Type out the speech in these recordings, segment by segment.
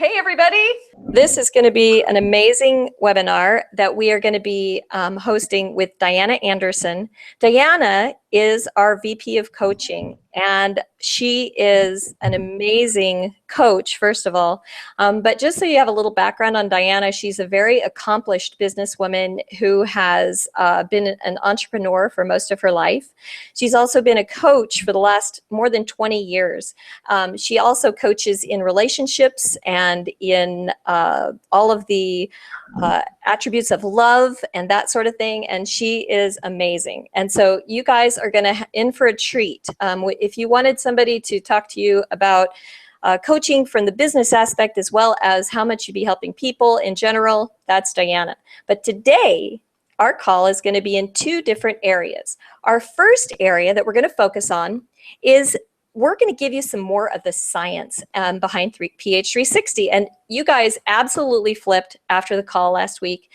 Hey, everybody. This is going to be an amazing webinar that we are going to be hosting with Diana Anderson. Diana is our VP of coaching, and she is an amazing coach, first of all. But just so you have a little background on Diana, she's a very accomplished businesswoman who has been an entrepreneur for most of her life. She's also been a coach for the last more than 20 years. She also coaches in relationships and in all of the attributes of love and that sort of thing, and she is amazing. And so you guys are going to in for a treat. If you wanted somebody to talk to you about coaching from the business aspect as well as how much you'd be helping people in general, that's Diana. But today, our call is going to be in two different areas. Our first area that we're going to focus on is we're going to give you some more of the science behind PH360. And you guys absolutely flipped after the call last week.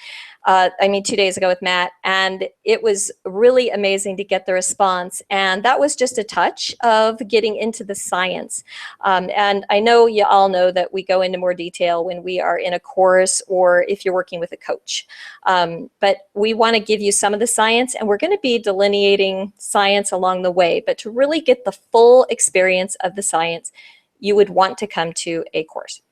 2 days ago with Matt, and it was really amazing to get the response. And that was just a touch of getting into the science. And I know you all know that we go into more detail when we are in a course or if you're working with a coach. But we want to give you some of the science, and we're going to be delineating science along the way. But to really get the full experience of the science, you would want to come to a course.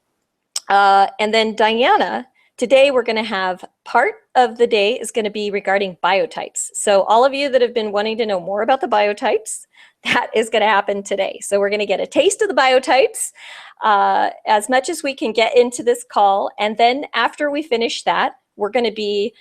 And then Diana, today we're going to have part of the day is going to be regarding biotypes. So all of you that have been wanting to know more about the biotypes, that is going to happen today. So we're going to get a taste of the biotypes as much as we can get into this call. And then after we finish that, we're going to be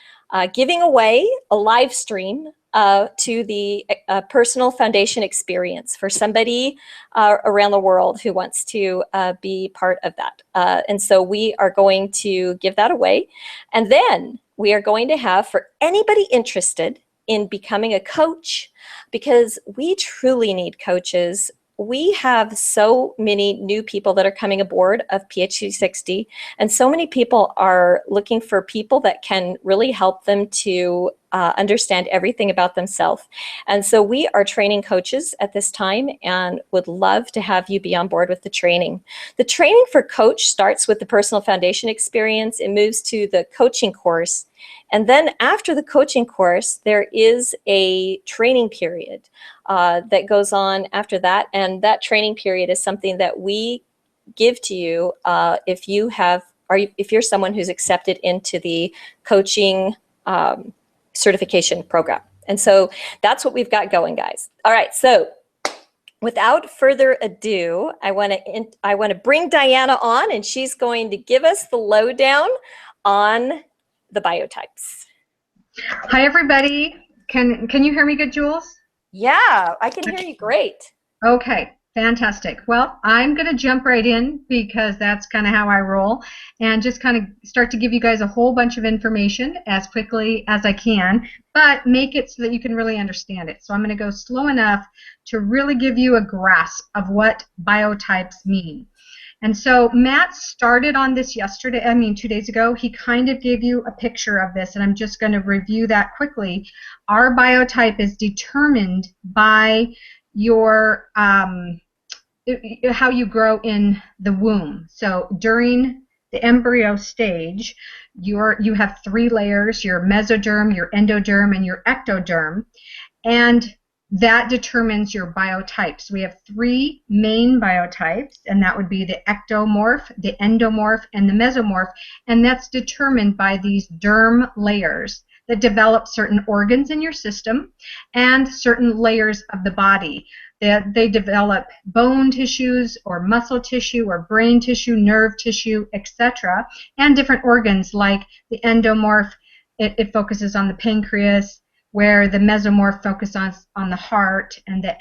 giving away a live stream to the personal foundation experience for somebody around the world who wants to be part of that. And so we are going to give that away. And then we are going to have, for anybody interested in becoming a coach, because we truly need coaches. We have so many new people that are coming aboard of PH360, and so many people are looking for people that can really help them to understand everything about themselves. And so we are training coaches at this time and would love to have you be on board with the training. The training for coach starts with the personal foundation experience. It moves to the coaching course. And then after the coaching course, there is a training period that goes on after that. And that training period is something that we give to you if you're someone who's accepted into the coaching certification program. And so that's what we've got going, guys. All right, so without further ado, I want to bring Diana on, and she's going to give us the lowdown on the biotypes. Hi, everybody. Can you hear me good, Jules? Yeah, I can hear you great. Okay, fantastic. Well, I'm going to jump right in because that's kind of how I roll, and just kind of start to give you guys a whole bunch of information as quickly as I can, but make it so that you can really understand it. So I'm going to go slow enough to really give you a grasp of what biotypes mean. And so Matt started on this 2 days ago. He kind of gave you a picture of this, and I'm just going to review that quickly. Our biotype is determined by your how you grow in the womb. So during the embryo stage, you have 3 layers: your mesoderm, your endoderm, and your ectoderm, and that determines your biotypes. We have 3 main biotypes, and that would be the ectomorph, the endomorph, and the mesomorph, and that's determined by these derm layers that develop certain organs in your system and certain layers of the body. They develop bone tissues or muscle tissue or brain tissue, nerve tissue, etc., and different organs like the endomorph, it focuses on the pancreas, where the mesomorph focuses on the heart, and the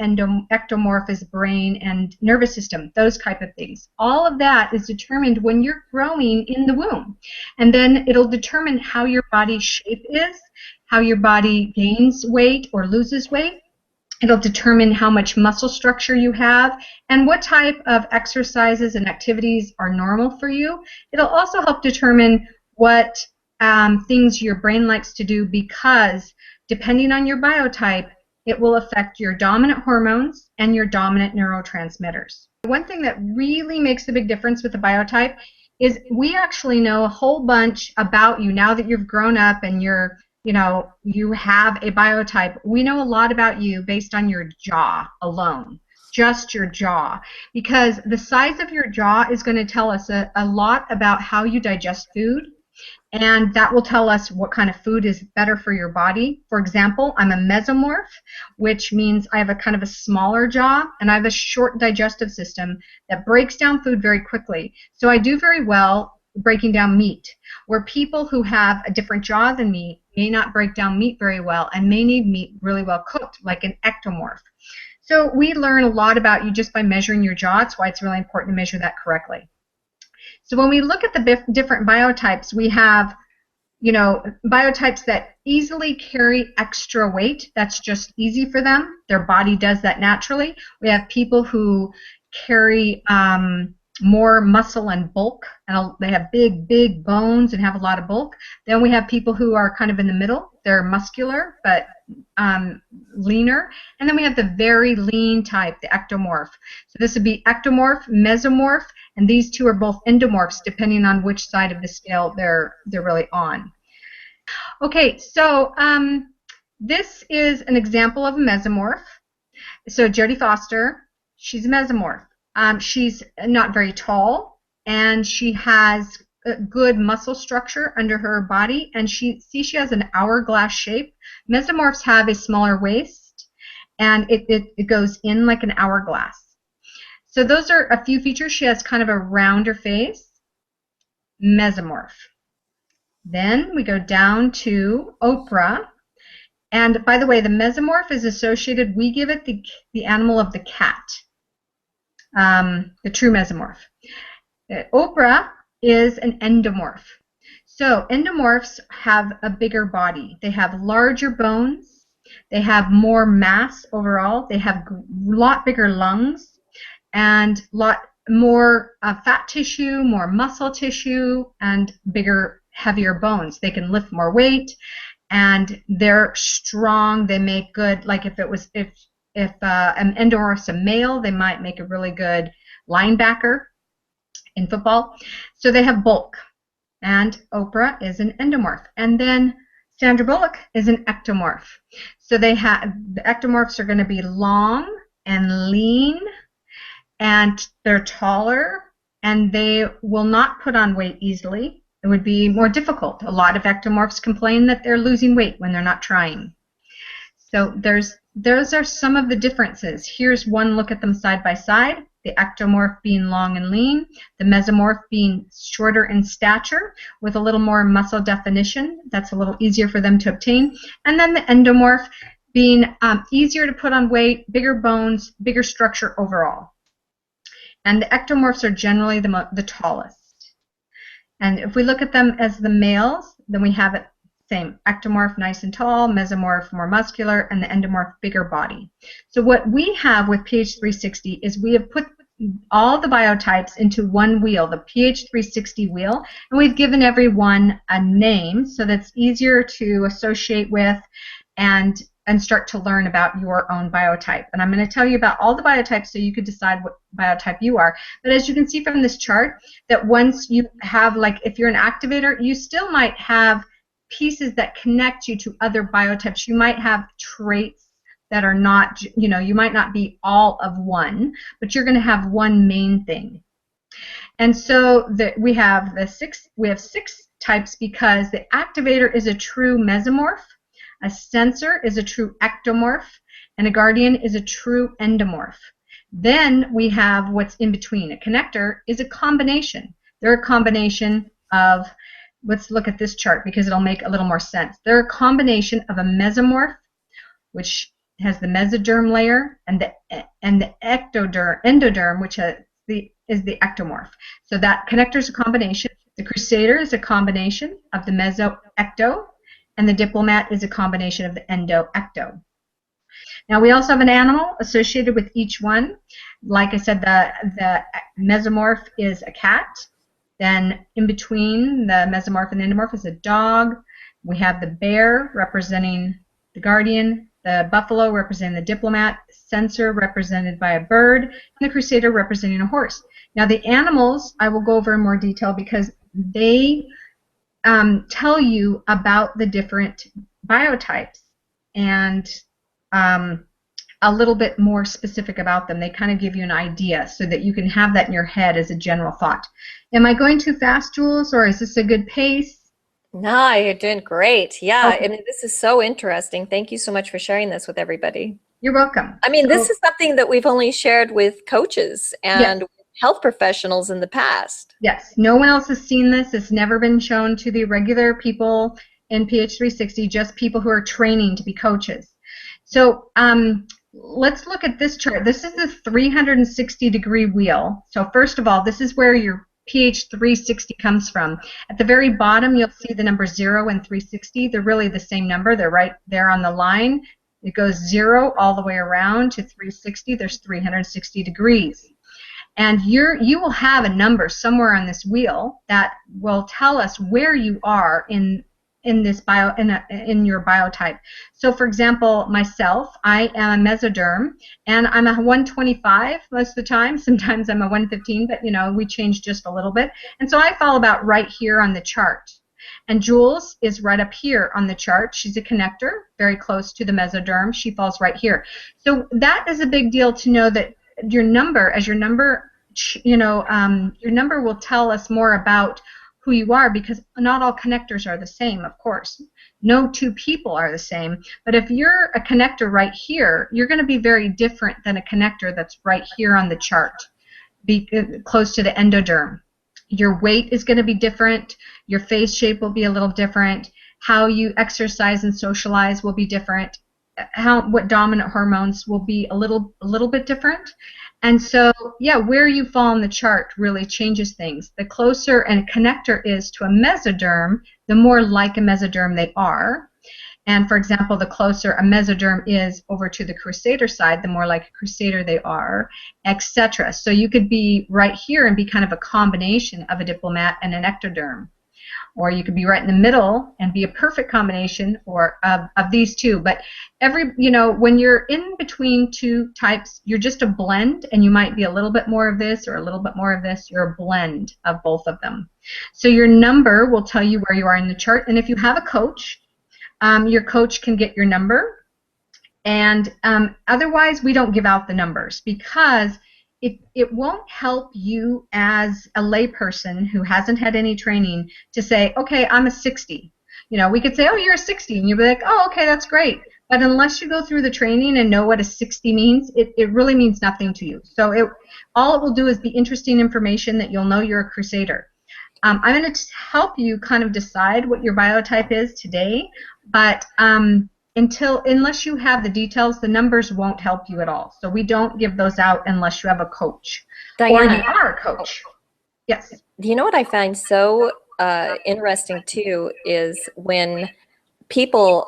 ectomorph is brain and nervous system, those type of things. All of that is determined when you're growing in the womb. And then it'll determine how your body shape is, how your body gains weight or loses weight. It'll determine how much muscle structure you have and what type of exercises and activities are normal for you. It'll also help determine what things your brain likes to do, because depending on your biotype, it will affect your dominant hormones and your dominant neurotransmitters. One thing that really makes a big difference with the biotype is we actually know a whole bunch about you now that you've grown up and you're, you have a biotype. We know a lot about you based on your jaw alone, just your jaw, because the size of your jaw is going to tell us a lot about how you digest food. And that will tell us what kind of food is better for your body. For example, I'm a mesomorph, which means I have a kind of a smaller jaw, and I have a short digestive system that breaks down food very quickly. So I do very well breaking down meat, where people who have a different jaw than me may not break down meat very well and may need meat really well cooked, like an ectomorph. So we learn a lot about you just by measuring your jaw. That's why it's really important to measure that correctly. So when we look at the different biotypes, we have, biotypes that easily carry extra weight. That's just easy for them. Their body does that naturally. We have people who carry more muscle and bulk, and they have big bones and have a lot of bulk. Then we have people who are kind of in the middle. They're muscular but leaner. And then we have the very lean type, the ectomorph. So this would be ectomorph, mesomorph, and these two are both endomorphs depending on which side of the scale they're really on. Okay, so this is an example of a mesomorph. So Jodie Foster, she's a mesomorph. She's not very tall, and she has a good muscle structure under her body, and she has an hourglass shape. Mesomorphs have a smaller waist, and it goes in like an hourglass. So those are a few features. She has kind of a rounder face, mesomorph. Then we go down to Oprah. And by the way, the mesomorph is associated, we give it the animal of the cat, the true mesomorph. Oprah is an endomorph. So endomorphs have a bigger body. They have larger bones. They have more mass overall. They have a lot bigger lungs and a lot more fat tissue, more muscle tissue, and bigger, heavier bones. They can lift more weight, and they're strong. They make good, like if an endomorph's a male, they might make a really good linebacker in football. So they have bulk, and Oprah is an endomorph. And then Sandra Bullock is an ectomorph. So the ectomorphs are going to be long and lean, and they're taller, and they will not put on weight easily. It would be more difficult. A lot of ectomorphs complain that they're losing weight when they're not trying. So those are some of the differences. Here's one look at them side by side. The ectomorph being long and lean, the mesomorph being shorter in stature with a little more muscle definition. That's a little easier for them to obtain. And then the endomorph being easier to put on weight, bigger bones, bigger structure overall. And the ectomorphs are generally the tallest. And if we look at them as the males, then we have it same. Ectomorph nice and tall, mesomorph more muscular, and the endomorph bigger body. So what we have with PH360 is we have put all the biotypes into one wheel, the PH360 wheel, and we've given every one a name so that's easier to associate with and start to learn about your own biotype. And I'm going to tell you about all the biotypes so you could decide what biotype you are. But as you can see from this chart, that once you have, like if you're an activator, you still might have pieces that connect you to other biotypes. You might have traits that are not, you might not be all of one, but you're going to have one main thing. And so we have six types because the activator is a true mesomorph, a sensor is a true ectomorph, and a guardian is a true endomorph. Then we have what's in between. A connector is a combination. They're a combination of, let's look at this chart because it'll make a little more sense. They're a combination of a mesomorph, which has the mesoderm layer, and the endoderm, which is the ectomorph. So that connector is a combination. The crusader is a combination of the meso-ecto, and the diplomat is a combination of the endo-ecto. Now we also have an animal associated with each one. Like I said, the mesomorph is a cat. Then in between the mesomorph and the endomorph is a dog. We have the bear representing the guardian, The buffalo representing the diplomat, censor represented by a bird, and the crusader representing a horse. Now the animals I will go over in more detail because they tell you about the different biotypes and a little bit more specific about them. They kind of give you an idea so that you can have that in your head as a general thought. Am I going too fast, Jules, or is this a good pace? No, you're doing great. Yeah, Okay. I mean, this is so interesting. Thank you so much for sharing this with everybody. You're welcome. I mean, this So, is something that we've only shared with coaches yes, and health professionals in the past. yes. No one else has seen this. It's never been shown to the regular people in PH360, just people who are training to be coaches. So let's look at this chart. This is a 360-degree wheel. So first of all, this is where your PH360 comes from. At the very bottom, you'll see the number 0 and 360. They're really the same number. They're right there on the line. It goes 0 all the way around to 360. There's 360 degrees. And you will have a number somewhere on this wheel that will tell us where you are in this in your biotype. So for example, myself, I am a mesoderm, and I'm a 125 most of the time. Sometimes I'm a 115, but you know, we change just a little bit. And so I fall about right here on the chart. And Jules is right up here on the chart. She's a connector, very close to the mesoderm. She falls right here. So that is a big deal to know that your number, your number will tell us more about who you are, because not all connectors are the same, of course. No two people are the same. But if you're a connector right here, you're going to be very different than a connector that's right here on the chart, close to the endoderm. Your weight is going to be different. Your face shape will be a little different. How you exercise and socialize will be different. What dominant hormones will be a little bit different. And so, yeah, where you fall on the chart really changes things. The closer a connector is to a mesoderm, the more like a mesoderm they are. And for example, the closer a mesoderm is over to the crusader side, the more like a crusader they are, etc. So you could be right here and be kind of a combination of a diplomat and an ectoderm. Or you could be right in the middle and be a perfect combination of these two. But when you're in between two types, you're just a blend, and you might be a little bit more of this or a little bit more of this. You're a blend of both of them. So your number will tell you where you are in the chart. And if you have a coach, your coach can get your number. And otherwise, we don't give out the numbers, because it won't help you as a layperson who hasn't had any training to say, okay, I'm a 60. You know, we could say, oh, you're a 60, and you'll be like, oh, okay, that's great. But unless you go through the training and know what a 60 means, it really means nothing to you. So all it will do is be interesting information that you'll know you're a crusader. I'm going to help you kind of decide what your biotype is today, but unless you have the details, the numbers won't help you at all. So we don't give those out unless you have a coach. Or Diana, you are a coach. Yes. you know what I find so interesting too is when people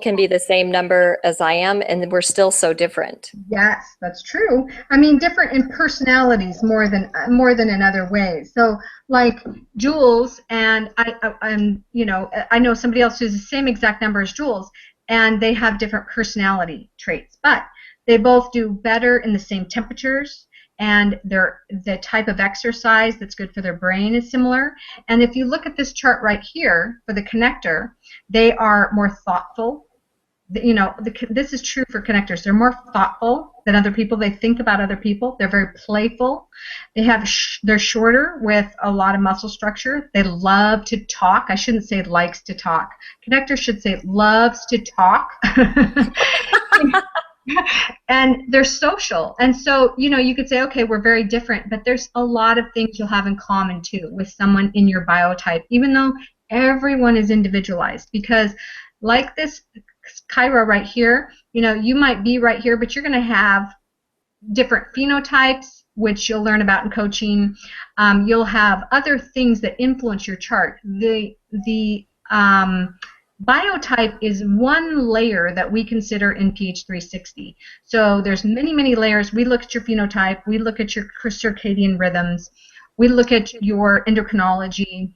can be the same number as I am, and we're still so different. Yes, that's true. I mean, different in personalities more than in other ways. So, like Jules and I know somebody else who's the same exact number as Jules, and they have different personality traits, but they both do better in the same temperatures, and the type of exercise that's good for their brain is similar. And if you look at this chart right here for the connector, they are more thoughtful. You know, this is true for connectors. They're more thoughtful than other people. They think about other people. They're very playful. They're shorter with a lot of muscle structure. They love to talk. I shouldn't say likes to talk. Connectors should say loves to talk. And they're social. And so, you could say, okay, we're very different, but there's a lot of things you'll have in common too with someone in your biotype, even though everyone is individualized. Because like this Chiron right here, you might be right here, but you're going to have different phenotypes, which you'll learn about in coaching. You'll have other things that influence your chart. The biotype is one layer that we consider in PH360. So there's many, many layers. We look at your phenotype. We look at your circadian rhythms. We look at your endocrinology.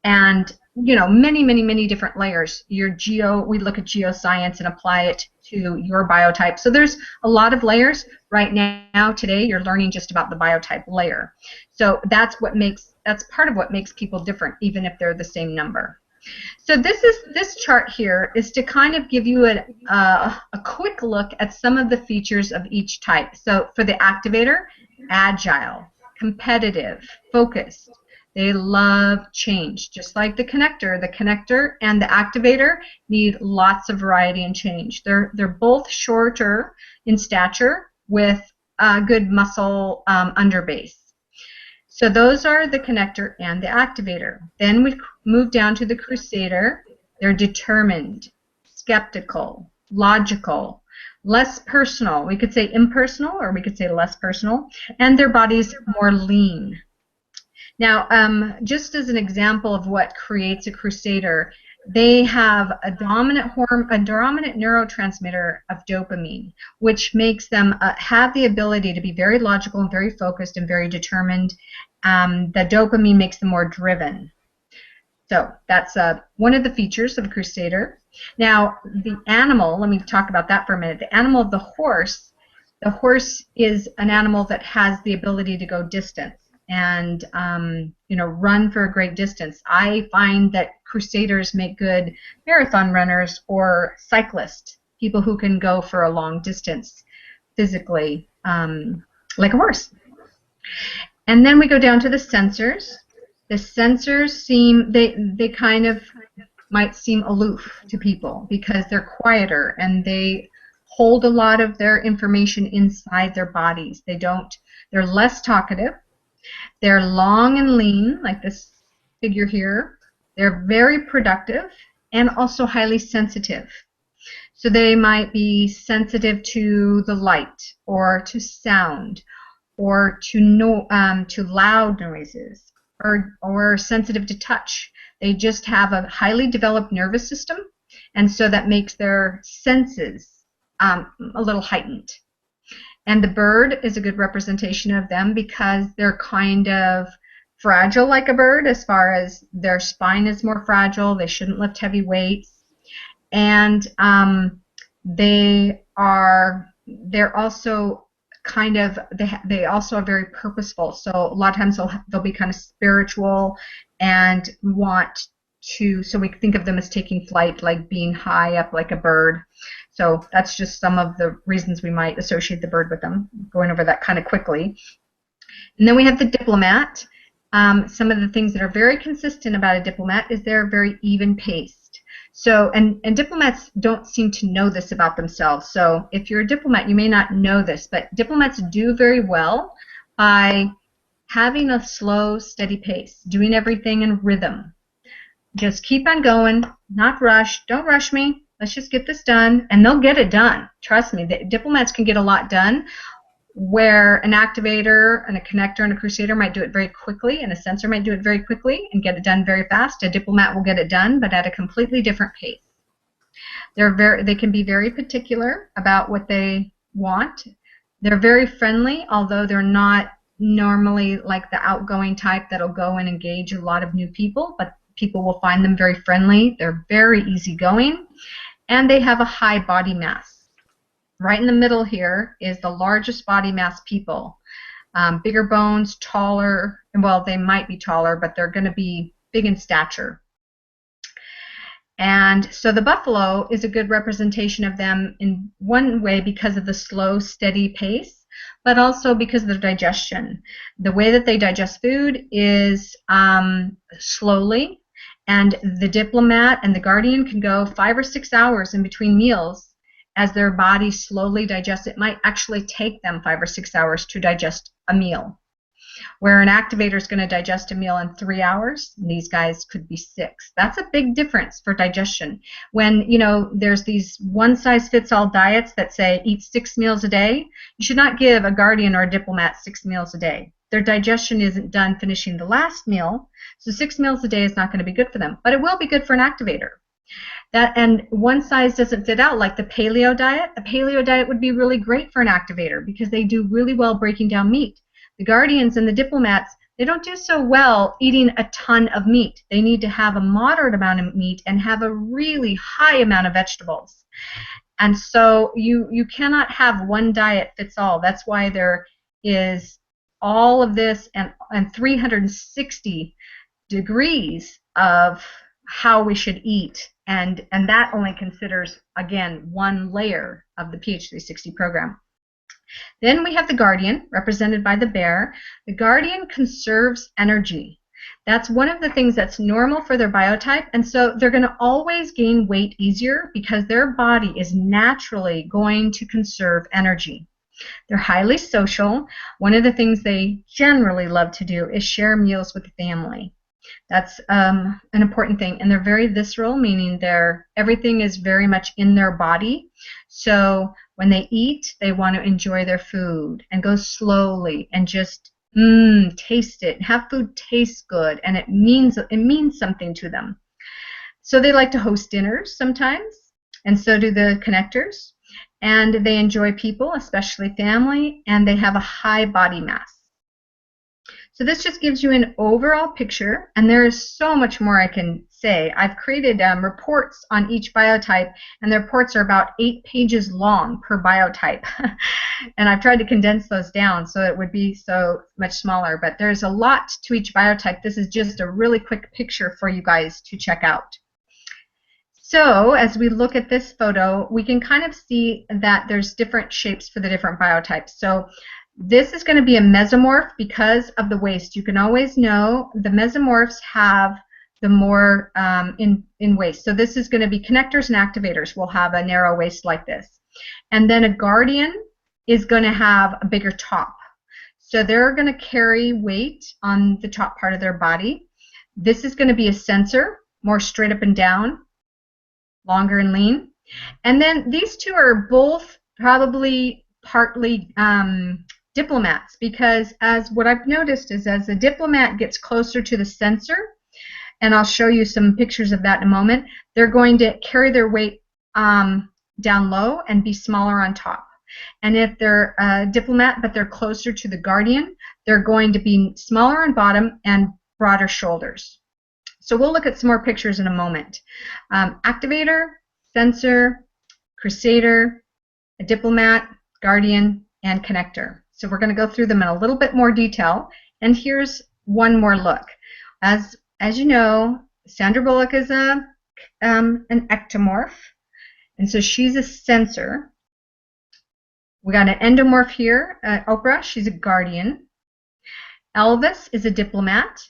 and many different layers. We look at geoscience and apply it to your biotype. So there's a lot of layers. Right now, today, you're learning just about the biotype layer. So that's part of what makes people different, even if they're the same number. So this chart here is to kind of give you a quick look at some of the features of each type. So for the activator, agile, competitive, focused. They love change, just like the connector. The connector and the activator need lots of variety and change. They're both shorter in stature with a good muscle underbase. So those are the connector and the activator. Then we move down to the crusader. They're determined, skeptical, logical, less personal. We could say impersonal, or we could say less personal, and their body's more lean. Now, just as an example of what creates a crusader, they have a dominant neurotransmitter of dopamine, which makes them have the ability to be very logical and very focused and very determined. The dopamine makes them more driven. So that's one of the features of a crusader. Now, the animal, let me talk about that for a minute. The animal of the horse is an animal that has the ability to go distance and run for a great distance. I find that crusaders make good marathon runners or cyclists, people who can go for a long distance physically, like a horse. And then we go down to the sensors. The sensors they kind of might seem aloof to people because they're quieter and they hold a lot of their information inside their bodies. They're less talkative. They're long and lean, like this figure here. They're very productive and also highly sensitive. So they might be sensitive to the light or to sound or to loud noises or sensitive to touch. They just have a highly developed nervous system, and so that makes their senses a little heightened. And the bird is a good representation of them because they're kind of fragile like a bird as far as their spine is more fragile. They shouldn't lift heavy weights. And they're also kind of, they also are very purposeful. So a lot of times they'll be kind of spiritual and want to, so we think of them as taking flight, like being high up like a bird. So that's just some of the reasons we might associate the bird with them, going over that kind of quickly. And then we have the diplomat. Some of the things that are very consistent about a diplomat is they're very even-paced. So, and diplomats don't seem to know this about themselves. So if you're a diplomat, you may not know this, but diplomats do very well by having a slow, steady pace, doing everything in rhythm. Just keep on going, not rush. Don't rush me. Let's just get this done, and they'll get it done. Trust me, the diplomats can get a lot done, where an activator and a connector and a crusader might do it very quickly, and a sensor might do it very quickly and get it done very fast. A diplomat will get it done, but at a completely different pace. They can be very particular about what they want. They're very friendly, although they're not normally like the outgoing type that'll go and engage a lot of new people, but people will find them very friendly. They're very easygoing, and they have a high body mass. Right in the middle here is the largest body mass people. Bigger bones, taller, well, they might be taller, but they're going to be big in stature. And so the buffalo is a good representation of them in one way because of the slow, steady pace, but also because of their digestion. The way that they digest food is slowly, and the diplomat and the guardian can go 5 or 6 hours in between meals as their body slowly digests. It might actually take them 5 or 6 hours to digest a meal, where an activator is going to digest a meal in 3 hours. These guys could be 6. That's a big difference for digestion. When, there's these one-size-fits-all diets that say eat 6 meals a day, you should not give a guardian or a diplomat 6 meals a day. Their digestion isn't done finishing the last meal, so 6 meals a day is not going to be good for them, but it will be good for an activator. And one size doesn't fit out, like the paleo diet. A paleo diet would be really great for an activator because they do really well breaking down meat. The guardians and the diplomats, they don't do so well eating a ton of meat. They need to have a moderate amount of meat and have a really high amount of vegetables. And so you cannot have one diet fits all. That's why there is all of this and 360 degrees of how we should eat. And that only considers, again, one layer of the pH 360 program. Then we have the guardian, represented by the bear. The guardian conserves energy. That's one of the things that's normal for their biotype, and so they're going to always gain weight easier because their body is naturally going to conserve energy. They're highly social. One of the things they generally love to do is share meals with the family. That's an important thing, and they're very visceral, meaning everything is very much in their body. So when they eat, they want to enjoy their food and go slowly and just taste it. Have food taste good, and it means something to them. So they like to host dinners sometimes, and so do the connectors. And they enjoy people, especially family, and they have a high body mass. So this just gives you an overall picture, and there is so much more I can say. I've created reports on each biotype, and the reports are about 8 pages long per biotype. And I've tried to condense those down so it would be so much smaller, but there's a lot to each biotype. This is just a really quick picture for you guys to check out. So as we look at this photo, we can kind of see that there's different shapes for the different biotypes. So this is going to be a mesomorph because of the waist. You can always know the mesomorphs have the more in waist. So this is going to be connectors and activators will have a narrow waist like this. And then a guardian is going to have a bigger top. So they're going to carry weight on the top part of their body. This is going to be a sensor, more straight up and down, longer and lean. And then these two are both probably partly diplomats, because as what I've noticed is as the diplomat gets closer to the sensor, and I'll show you some pictures of that in a moment, they're going to carry their weight down low and be smaller on top. And if they're a diplomat but they're closer to the guardian, they're going to be smaller on bottom and broader shoulders. So we'll look at some more pictures in a moment. Activator, sensor, crusader, a diplomat, guardian, and connector. So we're going to go through them in a little bit more detail. And here's one more look. As you know, Sandra Bullock is an ectomorph, and so she's a sensor. We got an endomorph here, Oprah. She's a guardian. Elvis is a diplomat.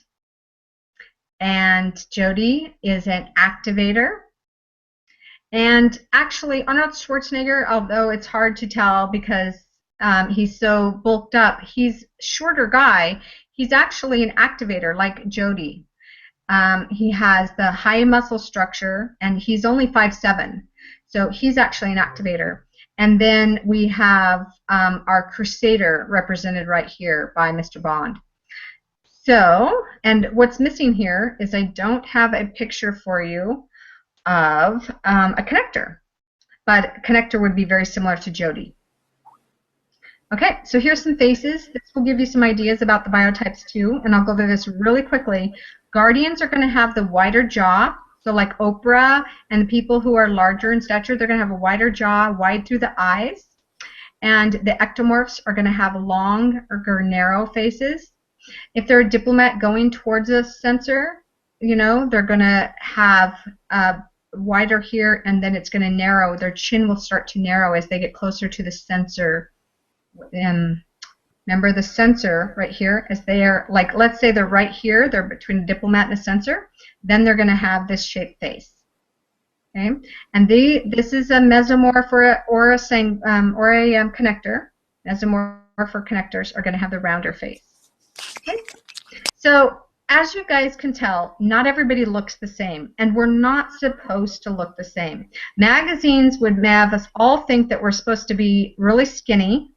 And Jody is an activator. And actually, Arnold Schwarzenegger, although it's hard to tell because he's so bulked up, he's a shorter guy. He's actually an activator like Jody. He has the high muscle structure, and he's only 5'7", so he's actually an activator. And then we have our crusader represented right here by Mr. Bond. So, and what's missing here is I don't have a picture for you of a connector, but a connector would be very similar to Jody. Okay, so here's some faces. This will give you some ideas about the biotypes too, and I'll go through this really quickly. Guardians are going to have the wider jaw, so like Oprah and the people who are larger in stature, they're going to have a wider jaw, wide through the eyes. And the ectomorphs are going to have long or narrow faces. If they're a diplomat going towards a sensor, you know, they're going to have wider here, and then it's going to narrow. Their chin will start to narrow as they get closer to the sensor. Remember the sensor right here, as they are, like, let's say they're right here, they're between a diplomat and a sensor, then they're going to have this shaped face. Okay, and this is a mesomorph or a connector. Mesomorph or connectors are going to have the rounder face. Okay, so as you guys can tell, not everybody looks the same, and we're not supposed to look the same. Magazines would have us all think that we're supposed to be really skinny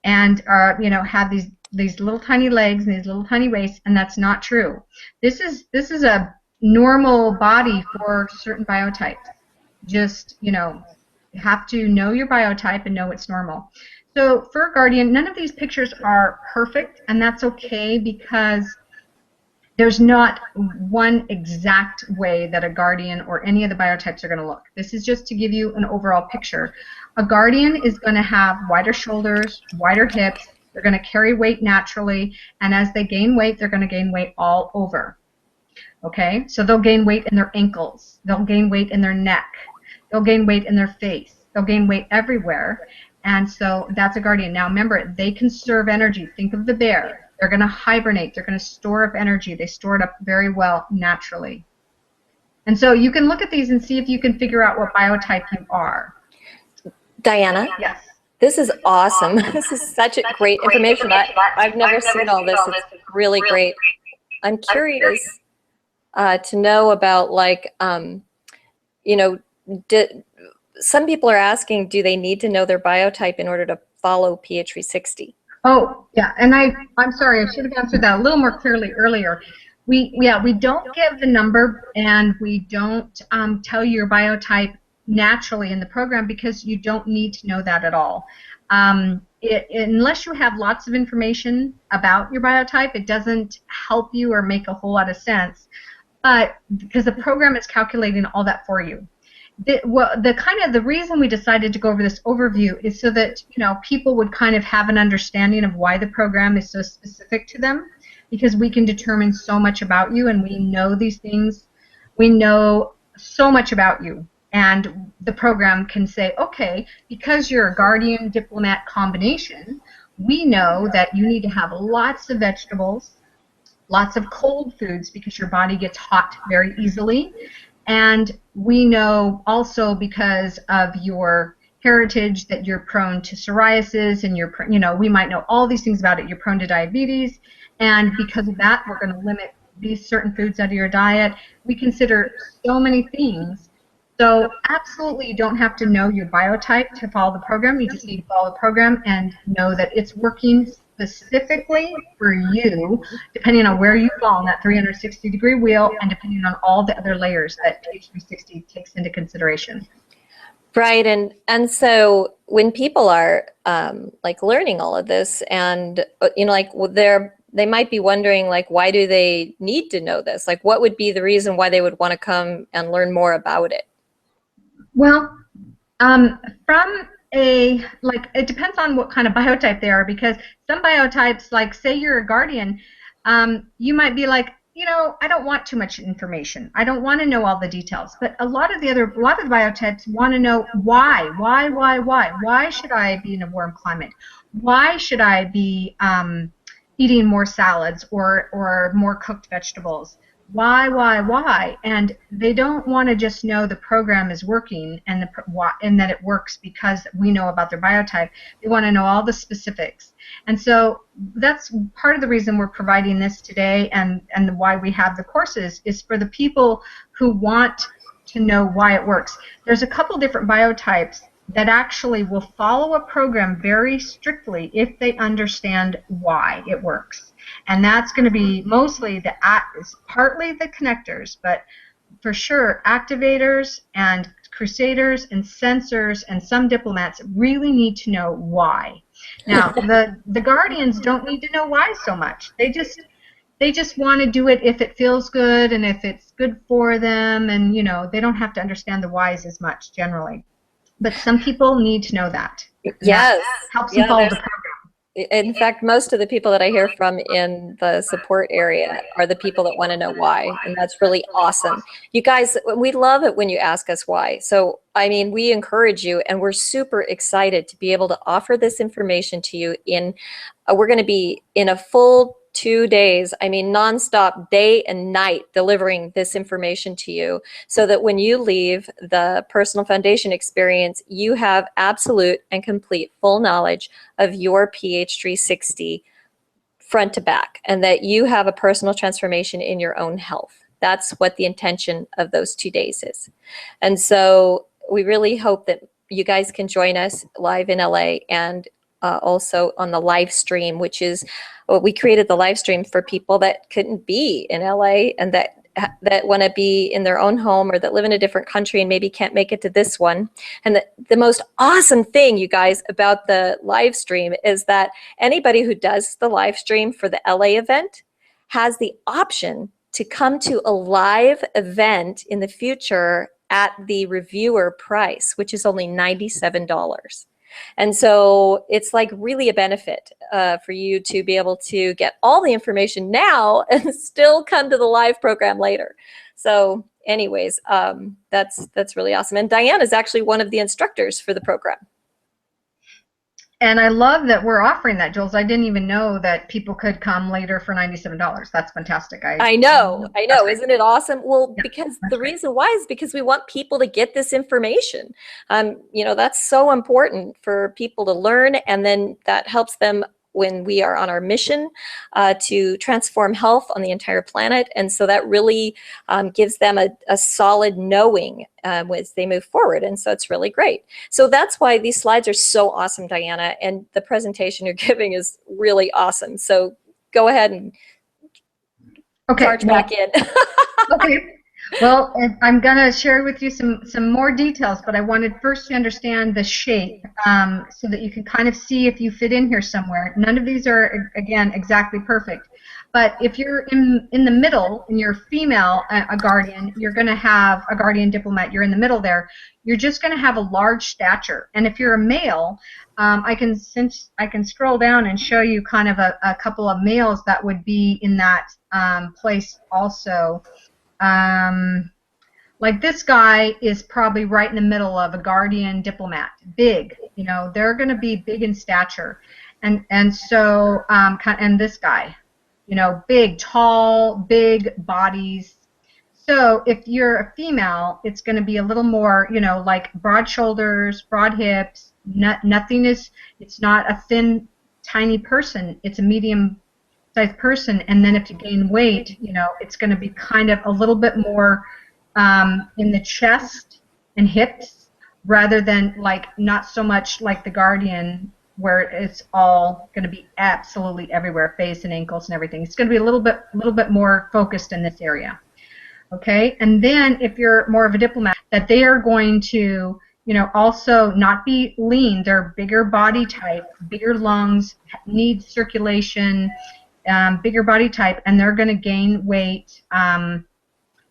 and you know, have these little tiny legs and these little tiny waists, and that's not true. This is a normal body for certain biotypes. Just, you know, you have to know your biotype and know it's normal. So for a guardian, none of these pictures are perfect, and that's okay because There's not one exact way that a guardian or any of the biotypes are going to look. This is just to give you an overall picture. A guardian is going to have wider shoulders, wider hips. They're going to carry weight naturally, and as they gain weight, they're going to gain weight all over. Okay, so they'll gain weight in their ankles. They'll gain weight in their neck. They'll gain weight in their face. They'll gain weight everywhere. And so that's a guardian. Now remember, they conserve energy. Think of the bear. They're going to hibernate. They're going to store up energy. They store it up very well naturally. And so you can look at these and see if you can figure out what biotype you are. Diana? Yes. This is awesome. This is such a great information. I've never seen all this. It's really great. I'm curious to know about, like, you know, some people are asking, do they need to know their biotype in order to follow PH360? Oh, yeah, and I'm sorry, I should have answered that a little more clearly earlier. We don't give the number, and we don't tell you your biotype naturally in the program, because you don't need to know that at all. Unless you have lots of information about your biotype, it doesn't help you or make a whole lot of sense, but because the program is calculating all that for you. The reason we decided to go over this overview is so that, you know, people would kind of have an understanding of why the program is so specific to them, because we can determine so much about you, and we know these things. We know so much about you, and the program can say, okay, because you're a guardian diplomat combination, we know that you need to have lots of vegetables, lots of cold foods, because your body gets hot very easily. And we know also, because of your heritage, that you're prone to psoriasis, and we might know all these things about it. You're prone to diabetes, and because of that, we're going to limit these certain foods out of your diet. We consider so many things. So absolutely, you don't have to know your biotype to follow the program. You just need to follow the program and know that it's working specifically for you, depending on where you fall in that 360-degree wheel, and depending on all the other layers that PH360 takes into consideration. Right, and so when people are like learning all of this, and you know, like they might be wondering, like, why do they need to know this? Like, what would be the reason why they would want to come and learn more about it? Well, it depends on what kind of biotype they are, because some biotypes, like say you're a guardian, you might be like, you know, I don't want too much information. I don't want to know all the details. But a lot of the biotypes want to know why. Why should I be in a warm climate? Why should I be eating more salads or more cooked vegetables? Why? And they don't want to just know the program is working and that it works because we know about their biotype. They want to know all the specifics. And so that's part of the reason we're providing this today, and why we have the courses is for the people who want to know why it works. There's a couple different biotypes that actually will follow a program very strictly if they understand why it works. And that's going to be mostly partly the connectors, but for sure activators and crusaders and sensors and some diplomats really need to know why. Now, the guardians don't need to know why so much. They just want to do it if it feels good and if it's good for them, and you know, they don't have to understand the whys as much generally. But some people need to know that. Yes. That helps them follow the program. In fact, most of the people that I hear from in the support area are the people that want to know why, and that's really awesome. You guys, we love it when you ask us why. So, I mean, we encourage you, and we're super excited to be able to offer this information to you we're going to be in a full 2 days, I mean, nonstop, day and night, delivering this information to you, so that when you leave the Personal Foundation experience, you have absolute and complete full knowledge of your PH360 front to back, and that you have a personal transformation in your own health. That's what the intention of those 2 days is. And so we really hope that you guys can join us live in LA, and also on the live stream, which is we created the live stream for people that couldn't be in LA and that want to be in their own home, or that live in a different country and maybe can't make it to this one. And the most awesome thing, you guys, about the live stream is that anybody who does the live stream for the LA event has the option to come to a live event in the future at the reviewer price, which is only $97. And so it's like really a benefit for you to be able to get all the information now and still come to the live program later. So anyways, that's really awesome. And Diana is actually one of the instructors for the program. And I love that we're offering that, Jules. I didn't even know that people could come later for $97. That's fantastic. I know. Isn't it awesome? Well, Yeah, because the reason why is because we want people to get this information. You know, that's so important for people to learn, and then that helps them when we are on our mission to transform health on the entire planet. And so that really gives them a solid knowing as they move forward. And so it's really great. So that's why these slides are so awesome, Diana. And the presentation you're giving is really awesome. So go ahead and charge back in. Okay. Well, I'm going to share with you some more details, but I wanted first to understand the shape so that you can kind of see if you fit in here somewhere. None of these are, again, exactly perfect. But if you're in the middle and you're female, a guardian, you're going to have a guardian diplomat. You're in the middle there. You're just going to have a large stature. And if you're a male, I can scroll down and show you kind of a couple of males that would be in that place also. Like this guy is probably right in the middle of a guardian diplomat, big, you know, they're going to be big in stature, and so and this guy, you know, big, tall, big bodies. So if you're a female, it's going to be a little more, you know, like broad shoulders, broad hips. Nothing is. It's not a thin, tiny person. It's a medium size person, and then if you gain weight, you know, it's going to be kind of a little bit more in the chest and hips, rather than like not so much like the guardian where it's all going to be absolutely everywhere, face and ankles and everything. It's going to be a little bit more focused in this area. Okay, and then if you're more of a diplomat, that they are going to, you know, also not be lean. They're bigger body type, bigger lungs, need circulation. Bigger body type, and they're going to gain weight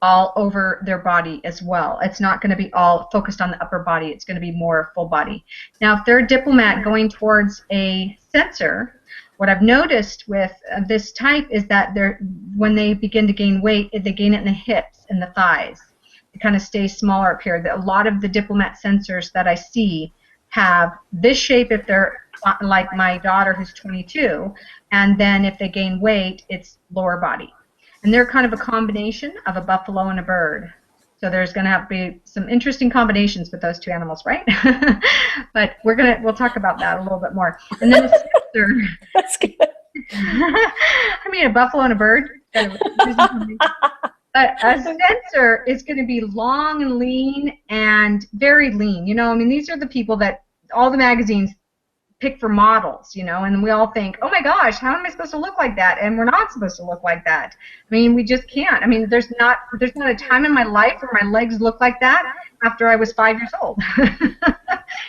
all over their body as well. It's not going to be all focused on the upper body. It's going to be more full body. Now, if they're a diplomat going towards a sensor, what I've noticed with this type is that when they begin to gain weight, they gain it in the hips and the thighs. It kind of stays smaller up here. A lot of the diplomat sensors that I see have this shape if they're like my daughter who's 22, and then if they gain weight, it's lower body. And they're kind of a combination of a buffalo and a bird. So there's going to have to be some interesting combinations with those two animals, right? But we'll talk about that a little bit more. And then a sensor. That's good. I mean, a buffalo and a bird. A sensor is going to be long and lean and very lean. You know, I mean, these are the people that all the magazines pick for models, you know, and we all think, oh my gosh, how am I supposed to look like that? And we're not supposed to look like that. I mean, we just can't. I mean, there's not a time in my life where my legs look like that after I was 5 years old.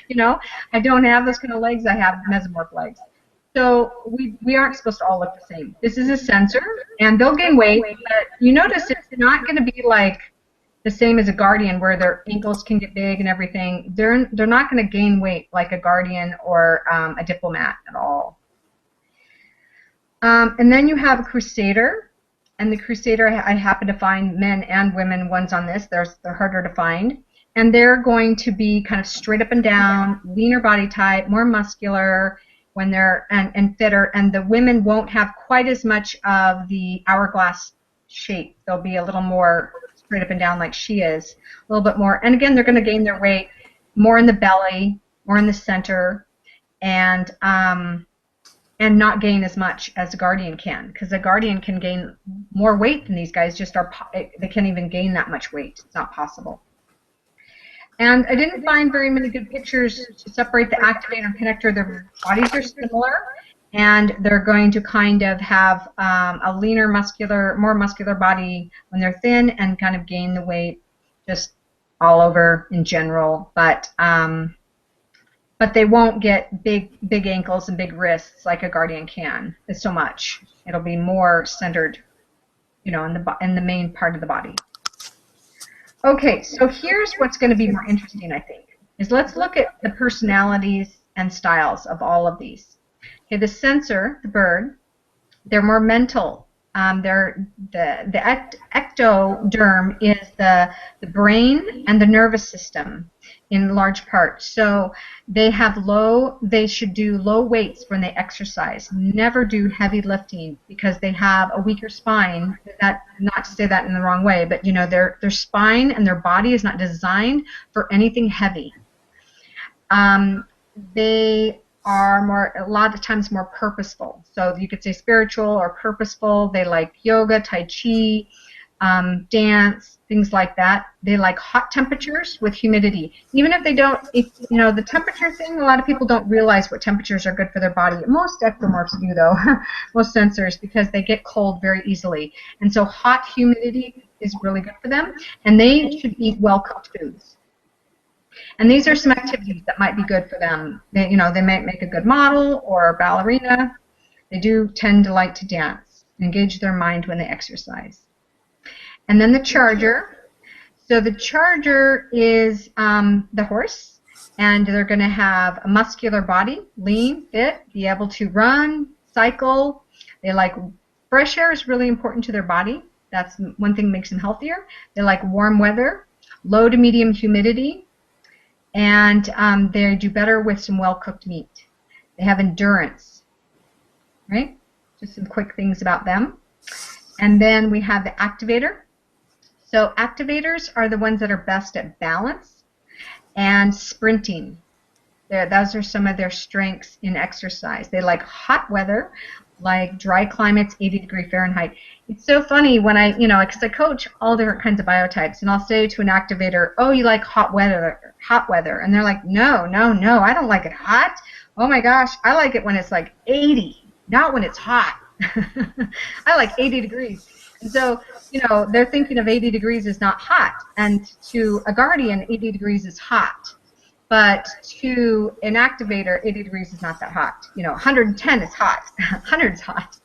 You know, I don't have those kind of legs. I have mesomorph legs. So we aren't supposed to all look the same. This is a sensor, and they'll gain weight, but you notice it's not going to be like the same as a guardian where their ankles can get big and everything. They're not going to gain weight like a guardian or a diplomat at all. And then you have a crusader, and the crusader, I happen to find men and women ones on this. They're harder to find, and they're going to be kind of straight up and down, leaner body type, more muscular when they're and fitter, and the women won't have quite as much of the hourglass shape. They'll be a little more straight up and down like she is, a little bit more. And again, they're going to gain their weight more in the belly, more in the center, and not gain as much as a guardian can, because a guardian can gain more weight than these guys. They can't even gain that much weight. It's not possible. And I didn't find very many good pictures to separate the activator and connector. Their bodies are similar, and they're going to kind of have a leaner, more muscular body when they're thin, and kind of gain the weight just all over in general. But they won't get big ankles and big wrists like a guardian can. It's so much. It'll be more centered in the main part of the body. Okay, so here's what's going to be more interesting, I think, is let's look at the personalities and styles of all of these. Okay, the sensor, the bird, they're more mental. The ectoderm is the brain and the nervous system in large part. So they should do low weights when they exercise. Never do heavy lifting because they have a weaker spine. Not to say that in the wrong way, but their spine and their body is not designed for anything heavy. They are a lot of times more purposeful. So you could say spiritual or purposeful. They like yoga, tai chi, dance, things like that. They like hot temperatures with humidity. Even if they don't, the temperature thing, a lot of people don't realize what temperatures are good for their body. Most ectomorphs do, though, most sensors, because they get cold very easily. And so hot humidity is really good for them, and they should eat well-cooked foods. And these are some activities that might be good for them. They might make a good model or a ballerina. They do tend to like to dance, engage their mind when they exercise. And then the charger. So the charger is the horse, and they're going to have a muscular body, lean, fit, be able to run, cycle. They like fresh air is really important to their body. That's one thing that makes them healthier. They like warm weather, low to medium humidity. And they do better with some well-cooked meat. They have endurance, right? Just some quick things about them. And then we have the activator. So activators are the ones that are best at balance and sprinting. Those are some of their strengths in exercise. They like hot weather, like dry climates, 80-degree Fahrenheit. It's so funny when because I coach all different kinds of biotypes, and I'll say to an activator, "Oh, you like hot weather," and they're like, "No, I don't like it hot. Oh my gosh, I like it when it's like 80, not when it's hot. I like 80 degrees." And so, they're thinking of 80 degrees is not hot, and to a guardian, 80 degrees is hot. But to an activator, 80 degrees is not that hot. 110 is hot. 100 is hot.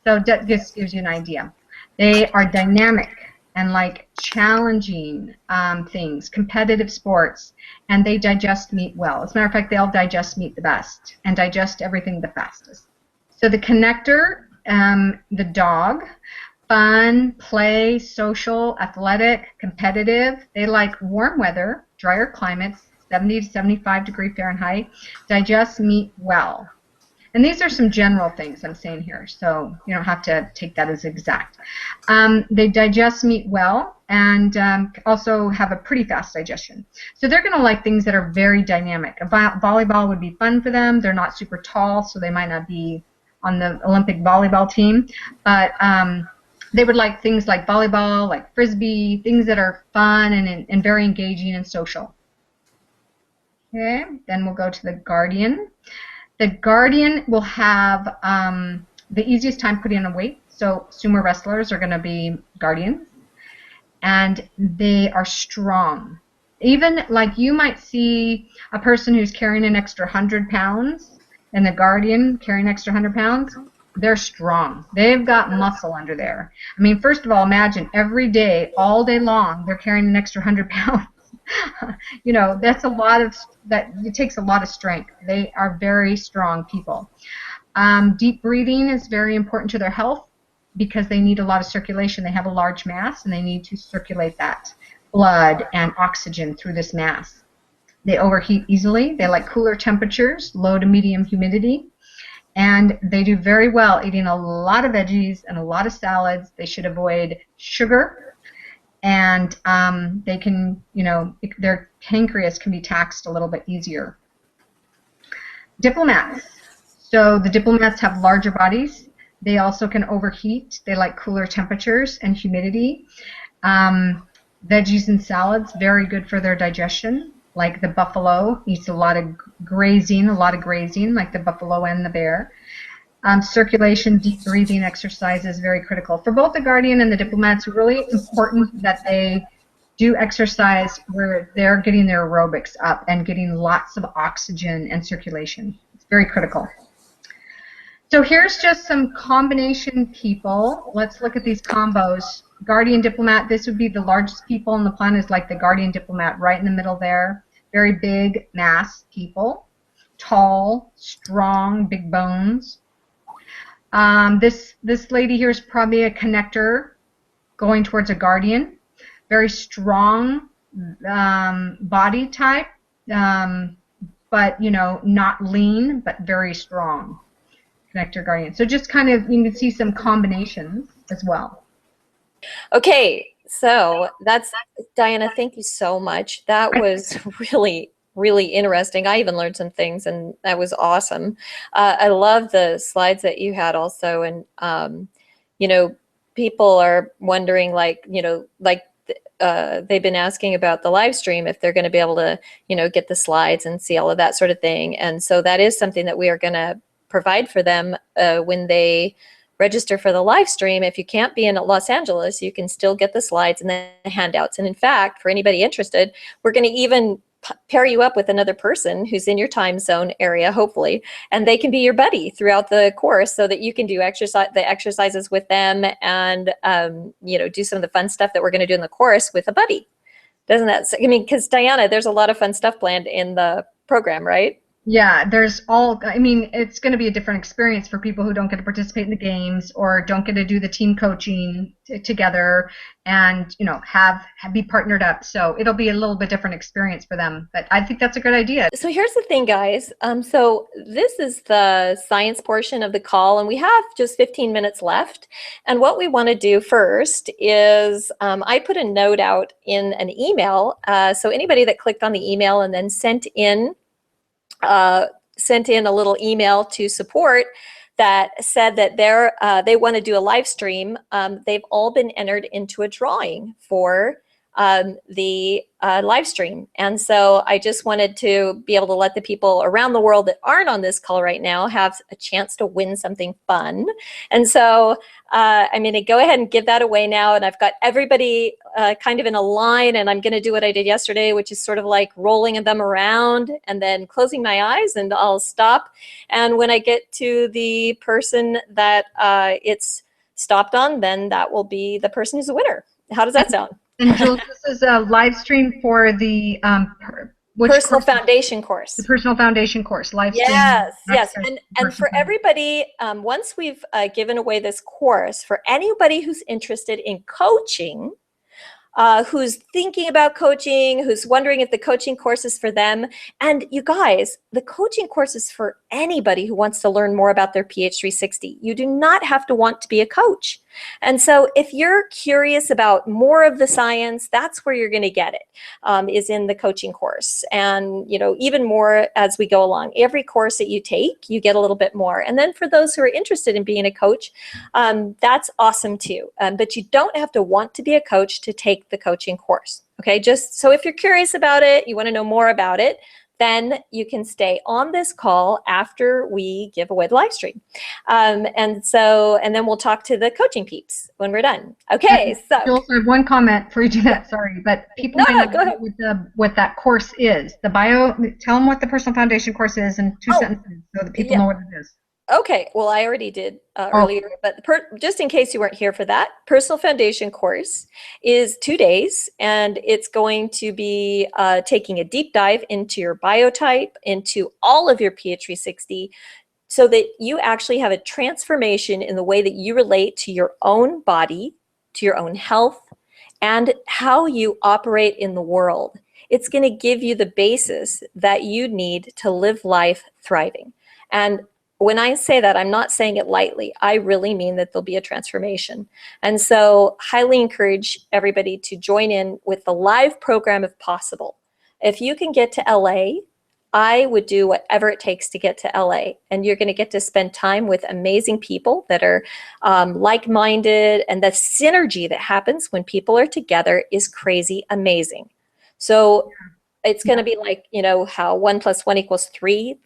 So that just gives you an idea. They are dynamic and like challenging things, competitive sports, and they digest meat well. As a matter of fact, they'll digest meat the best and digest everything the fastest. So the connector, the dog, fun, play, social, athletic, competitive. They like warm weather, drier climates, 70 to 75-degree Fahrenheit, digest meat well. And these are some general things I'm saying here, so you don't have to take that as exact. They digest meat well and also have a pretty fast digestion. So they're going to like things that are very dynamic. Volleyball would be fun for them. They're not super tall, so they might not be on the Olympic volleyball team, but they would like things like volleyball, like frisbee, things that are fun and very engaging and social. Okay, then we'll go to the guardian. The guardian will have the easiest time putting on weight. So sumo wrestlers are going to be guardians. And they are strong. Even like you might see a person who's carrying an extra 100 pounds and the guardian carrying an extra 100 pounds, they're strong. They've got muscle under there. I mean, first of all, imagine every day, all day long, they're carrying an extra 100 pounds. That's a lot of it takes a lot of strength. They are very strong people. Deep breathing is very important to their health because they need a lot of circulation. They have a large mass and they need to circulate that blood and oxygen through this mass. They overheat easily. They like cooler temperatures, low to medium humidity, and they do very well eating a lot of veggies and a lot of salads. They should avoid sugar. And they can, their pancreas can be taxed a little bit easier. Diplomats. So the diplomats have larger bodies. They also can overheat. They like cooler temperatures and humidity. Veggies and salads, very good for their digestion. Like the buffalo eats a lot of grazing, like the buffalo and the bear. Circulation, deep breathing exercise is very critical. For both the guardian and the diplomats, really important that they do exercise where they're getting their aerobics up and getting lots of oxygen and circulation. It's very critical. So here's just some combination people. Let's look at these combos. Guardian diplomat, this would be the largest people on the planet, is like the guardian diplomat right in the middle there. Very big mass people. Tall, strong, big bones. This lady here is probably a connector going towards a guardian. Very strong body type, but not lean, but very strong. Connector guardian. So just kind of, you can see some combinations as well. Okay, so that's, Diana, thank you so much. That was really, really interesting. I even learned some things, and that was awesome. I love the slides that you had also, and people are wondering, like, they've been asking about the live stream, if they're going to be able to, get the slides and see all of that sort of thing. And so that is something that we are going to provide for them when they register for the live stream. If you can't be in Los Angeles, you can still get the slides and the handouts. And in fact, for anybody interested, we're going to even pair you up with another person who's in your time zone area, hopefully, and they can be your buddy throughout the course, so that you can do the exercises with them, and do some of the fun stuff that we're going to do in the course with a buddy. Doesn't that, I mean, because Diana, there's a lot of fun stuff planned in the program, right? Yeah, it's going to be a different experience for people who don't get to participate in the games or don't get to do the team coaching together and, be partnered up. So it'll be a little bit different experience for them. But I think that's a good idea. So here's the thing, guys. So this is the science portion of the call, and we have just 15 minutes left. And what we want to do first is I put a note out in an email. So anybody that clicked on the email and then sent in a little email to support that said that they want to do a live stream, they've all been entered into a drawing for the live stream. And so I just wanted to be able to let the people around the world that aren't on this call right now have a chance to win something fun. And so I'm going to go ahead and give that away now. And I've got everybody kind of in a line, and I'm going to do what I did yesterday, which is sort of like rolling them around and then closing my eyes, and I'll stop. And when I get to the person that it's stopped on, then that will be the person who's the winner. How does that sound? And Jules, this is a live stream for the Personal Foundation course. The Personal Foundation course, live stream. Yes. And for everybody, once we've given away this course, for anybody who's interested in coaching, who's thinking about coaching, who's wondering if the coaching course is for them. And you guys, the coaching course is for anybody who wants to learn more about their PH360. You do not have to want to be a coach. And so if you're curious about more of the science, that's where you're going to get it, is in the coaching course. And, even more as we go along. Every course that you take, you get a little bit more. And then for those who are interested in being a coach, that's awesome too. But you don't have to want to be a coach to take the coaching course. Okay, just so if you're curious about it, you want to know more about it, then you can stay on this call after we give away the live stream. And then we'll talk to the coaching peeps when we're done. Okay, so. Jules, I have one comment before you do that, sorry, but people might not know what that course is. Tell them what the Personal Foundation course is in two sentences so that people know what it is. Okay, well, I already did earlier, but just in case you weren't here for that, Personal Foundation course is 2 days, and it's going to be taking a deep dive into your biotype, into all of your PH360, so that you actually have a transformation in the way that you relate to your own body, to your own health, and how you operate in the world. It's going to give you the basis that you need to live life thriving. And when I say that, I'm not saying it lightly. I really mean that there'll be a transformation. And so highly encourage everybody to join in with the live program if possible. If you can get to LA, I would do whatever it takes to get to LA. And you're going to get to spend time with amazing people that are like-minded. And the synergy that happens when people are together is crazy amazing. So it's going to be like, how 1 + 1 = 3.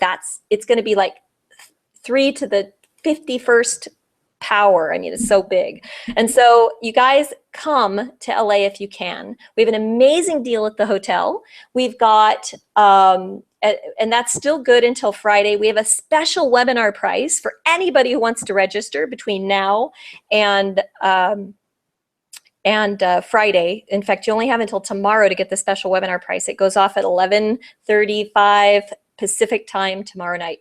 It's going to be like 3 to the 51st power. I mean, it's so big. And so you guys come to LA if you can. We have an amazing deal at the hotel. We've got and that's still good until Friday. We have a special webinar price for anybody who wants to register between now and Friday. In fact, you only have until tomorrow to get the special webinar price. It goes off at 11:35 Pacific time tomorrow night.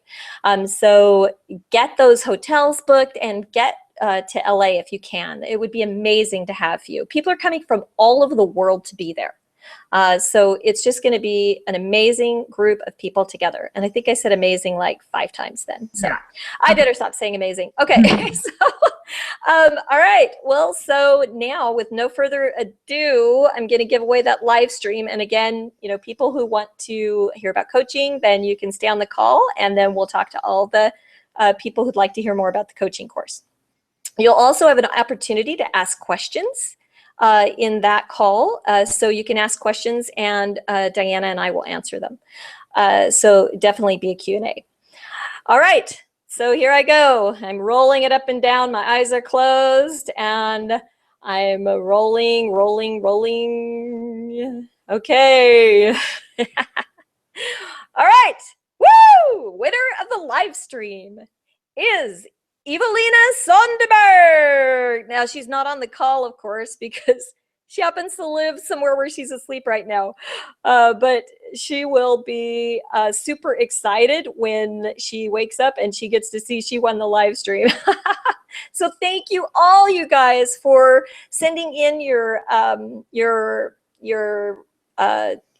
So get those hotels booked and get to LA if you can. It would be amazing to have you. People are coming from all over the world to be there. So it's just going to be an amazing group of people together. And I think I said amazing like 5 times then. So yeah. I better stop saying amazing. Okay. So, all right. Well, so now with no further ado, I'm going to give away that live stream. And again, you know, people who want to hear about coaching, then you can stay on the call and then we'll talk to all the people who'd like to hear more about the coaching course. You'll also have an opportunity to ask questions in that call. So you can ask questions and Diana and I will answer them. So definitely be a Q&A. All right, so here I go. I'm rolling it up and down. My eyes are closed and I'm rolling. Okay. All right, woo! Winner of the live stream is Evelina Sonderberg. Now, she's not on the call, of course, because she happens to live somewhere where she's asleep right now. But she will be super excited when she wakes up and she gets to see she won the live stream. So thank you all, you guys, for sending in your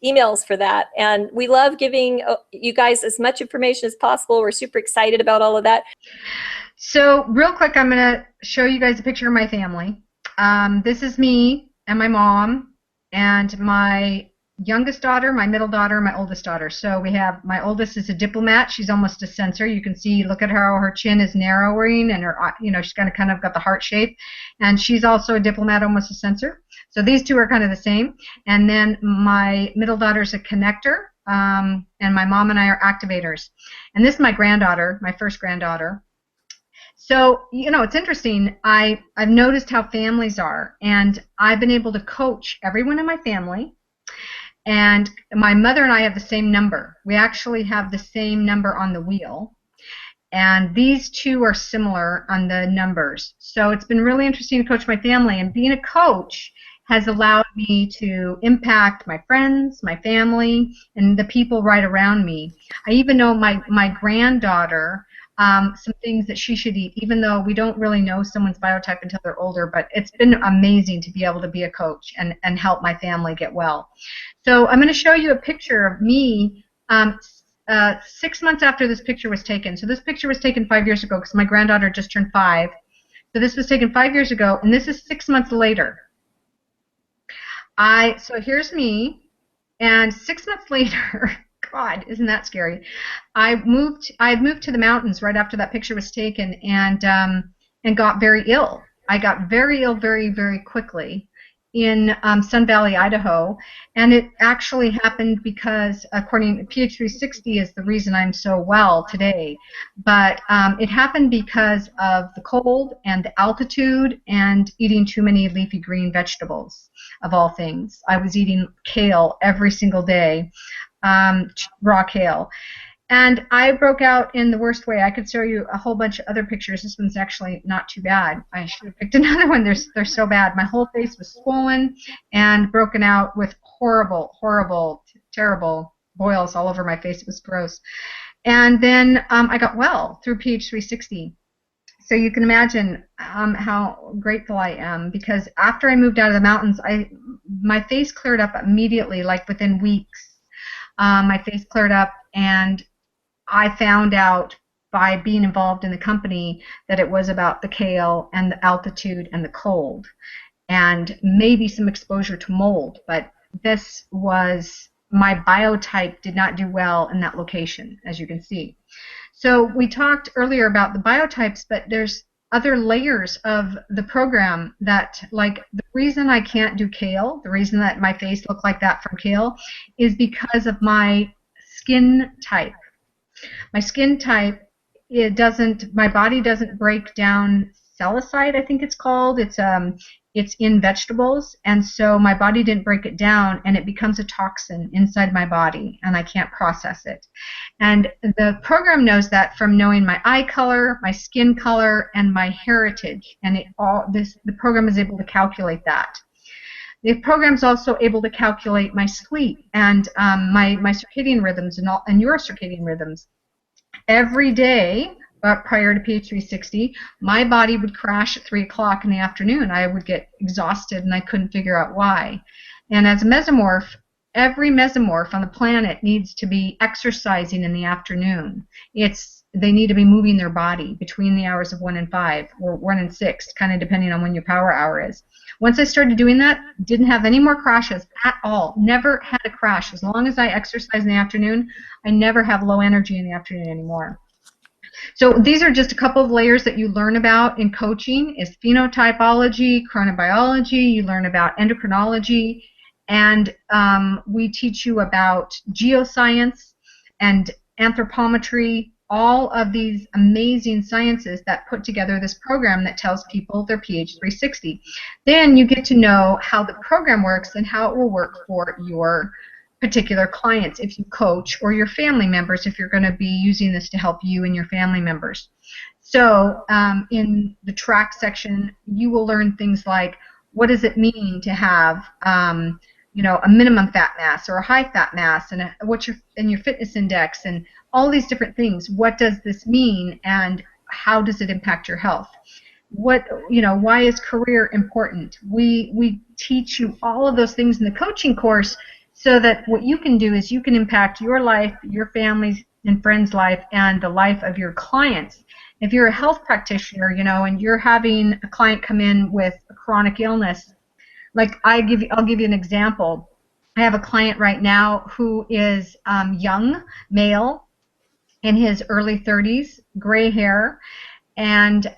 emails for that. And we love giving you guys as much information as possible. We're super excited about all of that. So real quick, I'm going to show you guys a picture of my family. This is me and my mom and my youngest daughter, my middle daughter, my oldest daughter. So we have, my oldest is a diplomat. She's almost a censor. You can see, look at how her chin is narrowing and her, you know, she's kind of got the heart shape. And she's also a diplomat, almost a censor. So these two are kind of the same. And then my middle daughter's a connector. And my mom and I are activators. And this is my granddaughter, my first granddaughter. So, you know, it's interesting. I've noticed how families are, and I've been able to coach everyone in my family. And my mother and I have the same number. We actually have the same number on the wheel. And these two are similar on the numbers. So it's been really interesting to coach my family. And being a coach has allowed me to impact my friends, my family, and the people right around me. I even know my granddaughter, some things that she should eat, even though we don't really know someone's biotype until they're older. But it's been amazing to be able to be a coach and help my family get well. So I'm going to show you a picture of me 6 months after this picture was taken. So this picture was taken 5 years ago because my granddaughter just turned 5. So this was taken 5 years ago, and this is 6 months later. So here's me, and 6 months later, God, isn't that scary? I had moved to the mountains right after that picture was taken, and got very ill. I got very ill very, very quickly in Sun Valley, Idaho, and it actually happened because, according to PH360, is the reason I'm so well today. But it happened because of the cold and the altitude and eating too many leafy green vegetables, of all things. I was eating kale every single day, raw kale. And I broke out in the worst way. I could show you a whole bunch of other pictures. This one's actually not too bad. I should have picked another one. They're so bad. My whole face was swollen and broken out with horrible, horrible, terrible boils all over my face. It was gross. And then I got well through PH360. So you can imagine how grateful I am, because after I moved out of the mountains, my face cleared up immediately, like within weeks. My face cleared up, and I found out by being involved in the company that it was about the kale and the altitude and the cold and maybe some exposure to mold, but this was, my biotype did not do well in that location, as you can see. So we talked earlier about the biotypes, but there's other layers of the program that, like, the reason I can't do kale, the reason that my face looked like that from kale, is because of my skin type. My skin type, my body doesn't break down salicide, I think it's called. It's it's in vegetables, and so my body didn't break it down, and it becomes a toxin inside my body, and I can't process it. And the program knows that from knowing my eye color, my skin color, and my heritage, and the program is able to calculate that. The program's also able to calculate my sleep and my circadian rhythms and your circadian rhythms. Every day, prior to pH 360, my body would crash at 3 o'clock in the afternoon. I would get exhausted, and I couldn't figure out why. And as a mesomorph, every mesomorph on the planet needs to be exercising in the afternoon. They need to be moving their body between the hours of 1 and 5, or 1 and 6, kind of depending on when your power hour is. Once I started doing that, didn't have any more crashes at all. Never had a crash. As long as I exercise in the afternoon, I never have low energy in the afternoon anymore. So these are just a couple of layers that you learn about in coaching: is phenotypology, chronobiology, you learn about endocrinology, and we teach you about geoscience and anthropometry, all of these amazing sciences that put together this program that tells people their pH 360. Then you get to know how the program works and how it will work for your particular clients if you coach, or your family members if you're going to be using this to help you and your family members. So in the track section, you will learn things like, what does it mean to have a minimum fat mass or a high fat mass, and what's your fitness index, and all these different things. What does this mean, and how does it impact your health? Why is career important? We teach you all of those things in the coaching course, so that what you can do is you can impact your life, your family's and friends' life, and the life of your clients. If you're a health practitioner, and you're having a client come in with a chronic illness, like I'll give you an example. I have a client right now who is young, male, in his early 30s, gray hair, and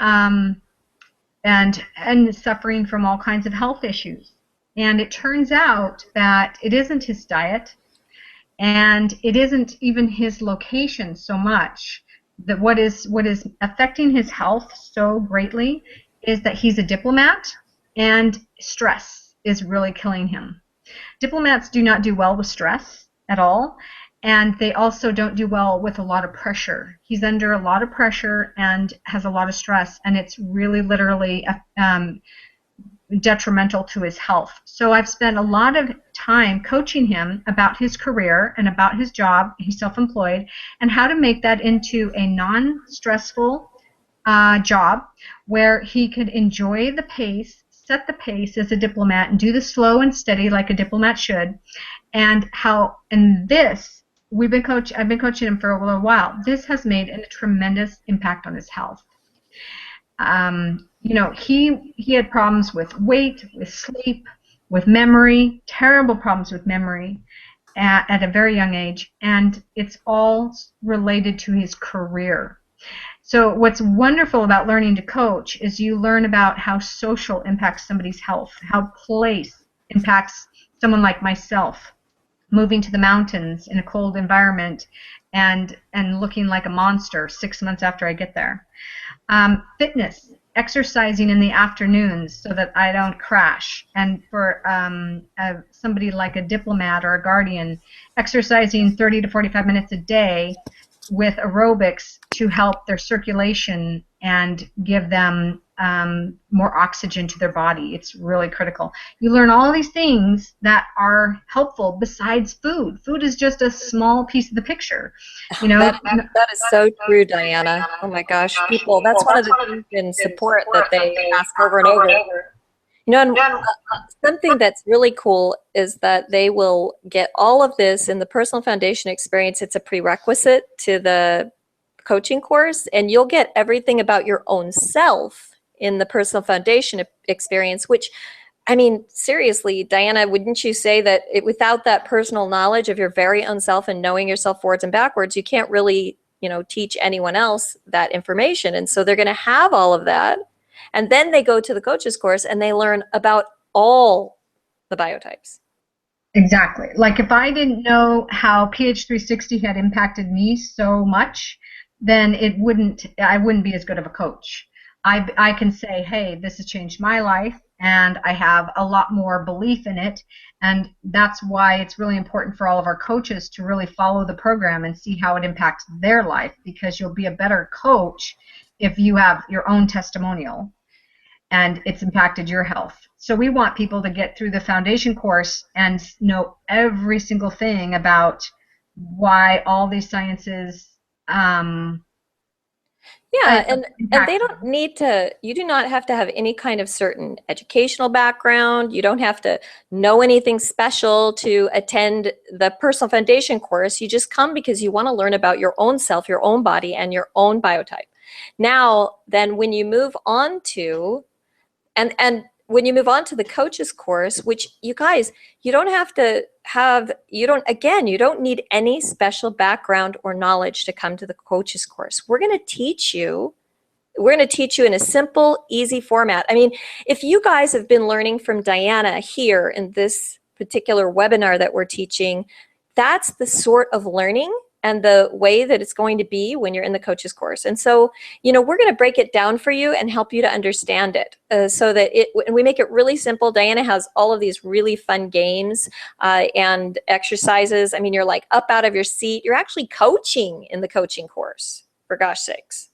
suffering from all kinds of health issues. And it turns out that it isn't his diet, and it isn't even his location so much. That what is affecting his health so greatly is that he's a diplomat, and stress is really killing him. Diplomats do not do well with stress at all, and they also don't do well with a lot of pressure. He's under a lot of pressure and has a lot of stress, and it's really literally detrimental to his health. So I've spent a lot of time coaching him about his career and about his job. He's self-employed, and how to make that into a non-stressful job where he could enjoy the pace, set the pace as a diplomat, and do the slow and steady like a diplomat should. And this, I've been coaching him for a little while. This has made a tremendous impact on his health. He had problems with weight, with sleep, with memory, terrible problems with memory at a very young age, and it's all related to his career. So what's wonderful about learning to coach is you learn about how social impacts somebody's health, how place impacts someone like myself, moving to the mountains in a cold environment and looking like a monster 6 months after I get there. Fitness, exercising in the afternoons so that I don't crash. And for somebody like a diplomat or a guardian, exercising 30 to 45 minutes a day with aerobics to help their circulation and give them more oxygen to their body. It's really critical. You learn all these things that are helpful besides food. Food is just a small piece of the picture. That is so true, Diana. Oh my gosh, people, that's one of the things in support that they ask over and over. And something that's really cool is that they will get all of this in the personal foundation experience. It's a prerequisite to the coaching course, and you'll get everything about your own self in the personal foundation experience, which, I mean, seriously, Diana, wouldn't you say that without that personal knowledge of your very own self and knowing yourself forwards and backwards, you can't really, teach anyone else that information. And so they're going to have all of that. And then they go to the coaches course and they learn about all the biotypes. Exactly. Like if I didn't know how pH 360 had impacted me so much, then I wouldn't be as good of a coach. I can say, hey, this has changed my life, and I have a lot more belief in it. And that's why it's really important for all of our coaches to really follow the program and see how it impacts their life, because you'll be a better coach if you have your own testimonial and it's impacted your health. So we want people to get through the foundation course and know every single thing about why all these sciences Yeah, and they impact don't them. need to, you do not have to have any kind of certain educational background. You don't have to know anything special to attend the personal foundation course. You just come because you want to learn about your own self, your own body, and your own biotype. Now, then when you move on to and when you move on to the coaches course, which you guys, you don't have to have, you don't need any special background or knowledge to come to the coaches course. We're going to teach you in a simple, easy format. I mean, if you guys have been learning from Diana here in this particular webinar that we're teaching, that's the sort of learning and the way that it's going to be when you're in the coaches course. And so, we're going to break it down for you and help you to understand it, so that we make it really simple. Diana has all of these really fun games and exercises. I mean, you're like up out of your seat. You're actually coaching in the coaching course, for gosh sakes.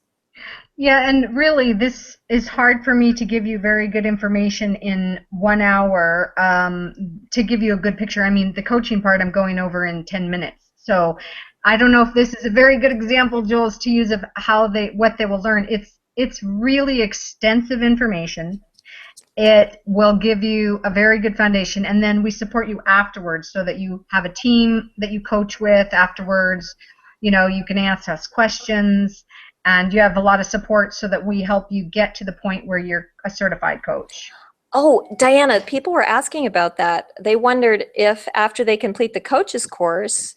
Yeah, and really, this is hard for me to give you very good information in 1 hour, to give you a good picture. I mean, the coaching part I'm going over in 10 minutes. So I don't know if this is a very good example, Jules, to use of what they will learn. It's really extensive information. It will give you a very good foundation, and then we support you afterwards so that you have a team that you coach with afterwards. You can ask us questions, and you have a lot of support so that we help you get to the point where you're a certified coach. Oh, Diana, people were asking about that. They wondered if after they complete the coaches course,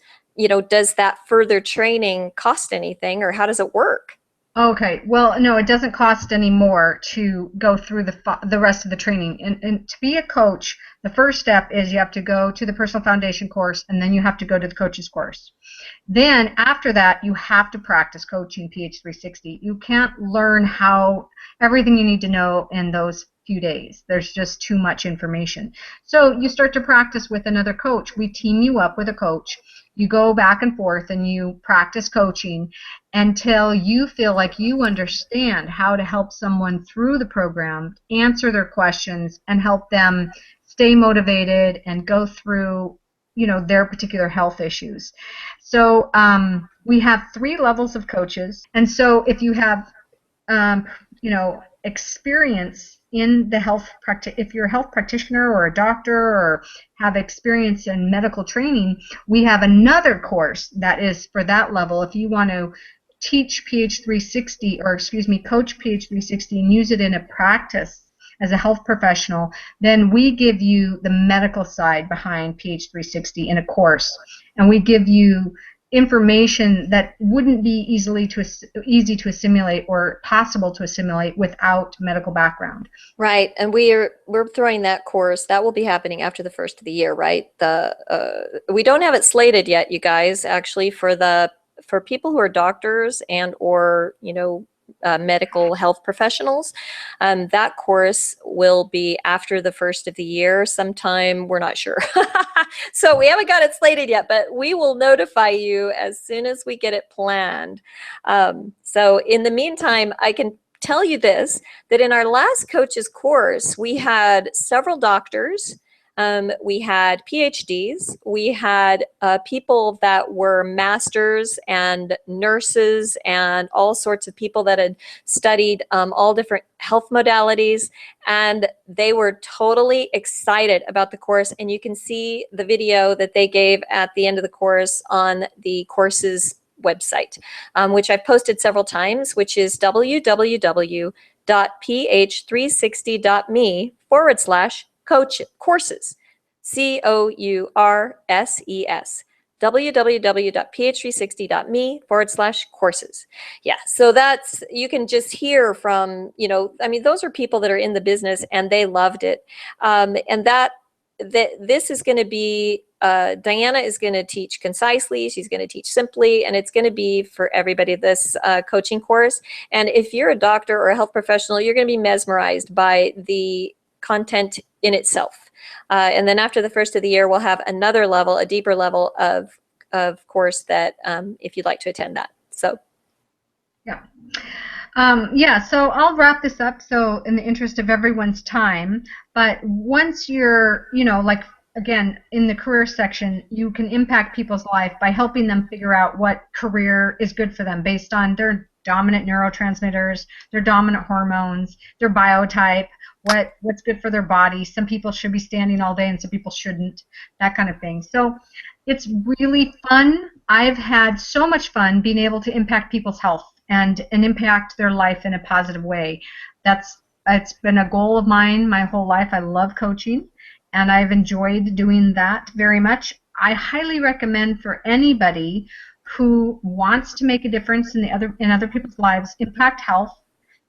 does that further training cost anything, or how does it work? Okay, well, no, it doesn't cost any more to go through the rest of the training. And to be a coach, the first step is you have to go to the personal foundation course, and then you have to go to the coaches course. Then after that, you have to practice coaching PH360. You can't learn everything you need to know in those few days. There's just too much information. So you start to practice with another coach. We team you up with a coach. You go back and forth and you practice coaching until you feel like you understand how to help someone through the program, answer their questions, and help them stay motivated and go through their particular health issues. So we have 3 levels of coaches, and so if you have experience in the if you're a health practitioner or a doctor or have experience in medical training, we have another course that is for that level. If you want to teach PH360, or excuse me, coach PH360 and use it in a practice as a health professional, then we give you the medical side behind PH360 in a course, and we give you information that wouldn't be easy to assimilate or possible to assimilate without medical background. Right, and we're throwing that course. That will be happening after the first of the year, right? We don't have it slated yet, you guys, actually, for people who are doctors and or medical health professionals. That course will be after the first of the year sometime. We're not sure. So we haven't got it slated yet, but we will notify you as soon as we get it planned. So in the meantime, I can tell you this, that in our last coaches course, we had several doctors. We had PhDs, we had people that were masters and nurses and all sorts of people that had studied all different health modalities, and they were totally excited about the course. And you can see the video that they gave at the end of the course on the course's website, which I've posted several times, which is www.ph360.me/courses, COURSES, www.ph360.me/courses. Yeah, so that's, you can just hear from, I mean, those are people that are in the business and they loved it. And this is going to be, Diana is going to teach concisely, she's going to teach simply, and it's going to be for everybody, this coaching course. And if you're a doctor or a health professional, you're going to be mesmerized by the content in itself. And then after the first of the year, we'll have another level, a deeper level of course that if you'd like to attend that. So. Yeah. Yeah, so I'll wrap this up so in the interest of everyone's time, but once you're, like, again, in the career section, you can impact people's life by helping them figure out what career is good for them based on their dominant neurotransmitters, their dominant hormones, their biotype, what's good for their body. Some people should be standing all day and some people shouldn't, that kind of thing. So it's really fun. I've had so much fun being able to impact people's health and impact their life in a positive way. It's been a goal of mine my whole life. I love coaching, and I've enjoyed doing that very much. I highly recommend for anybody who wants to make a difference in other people's lives, impact health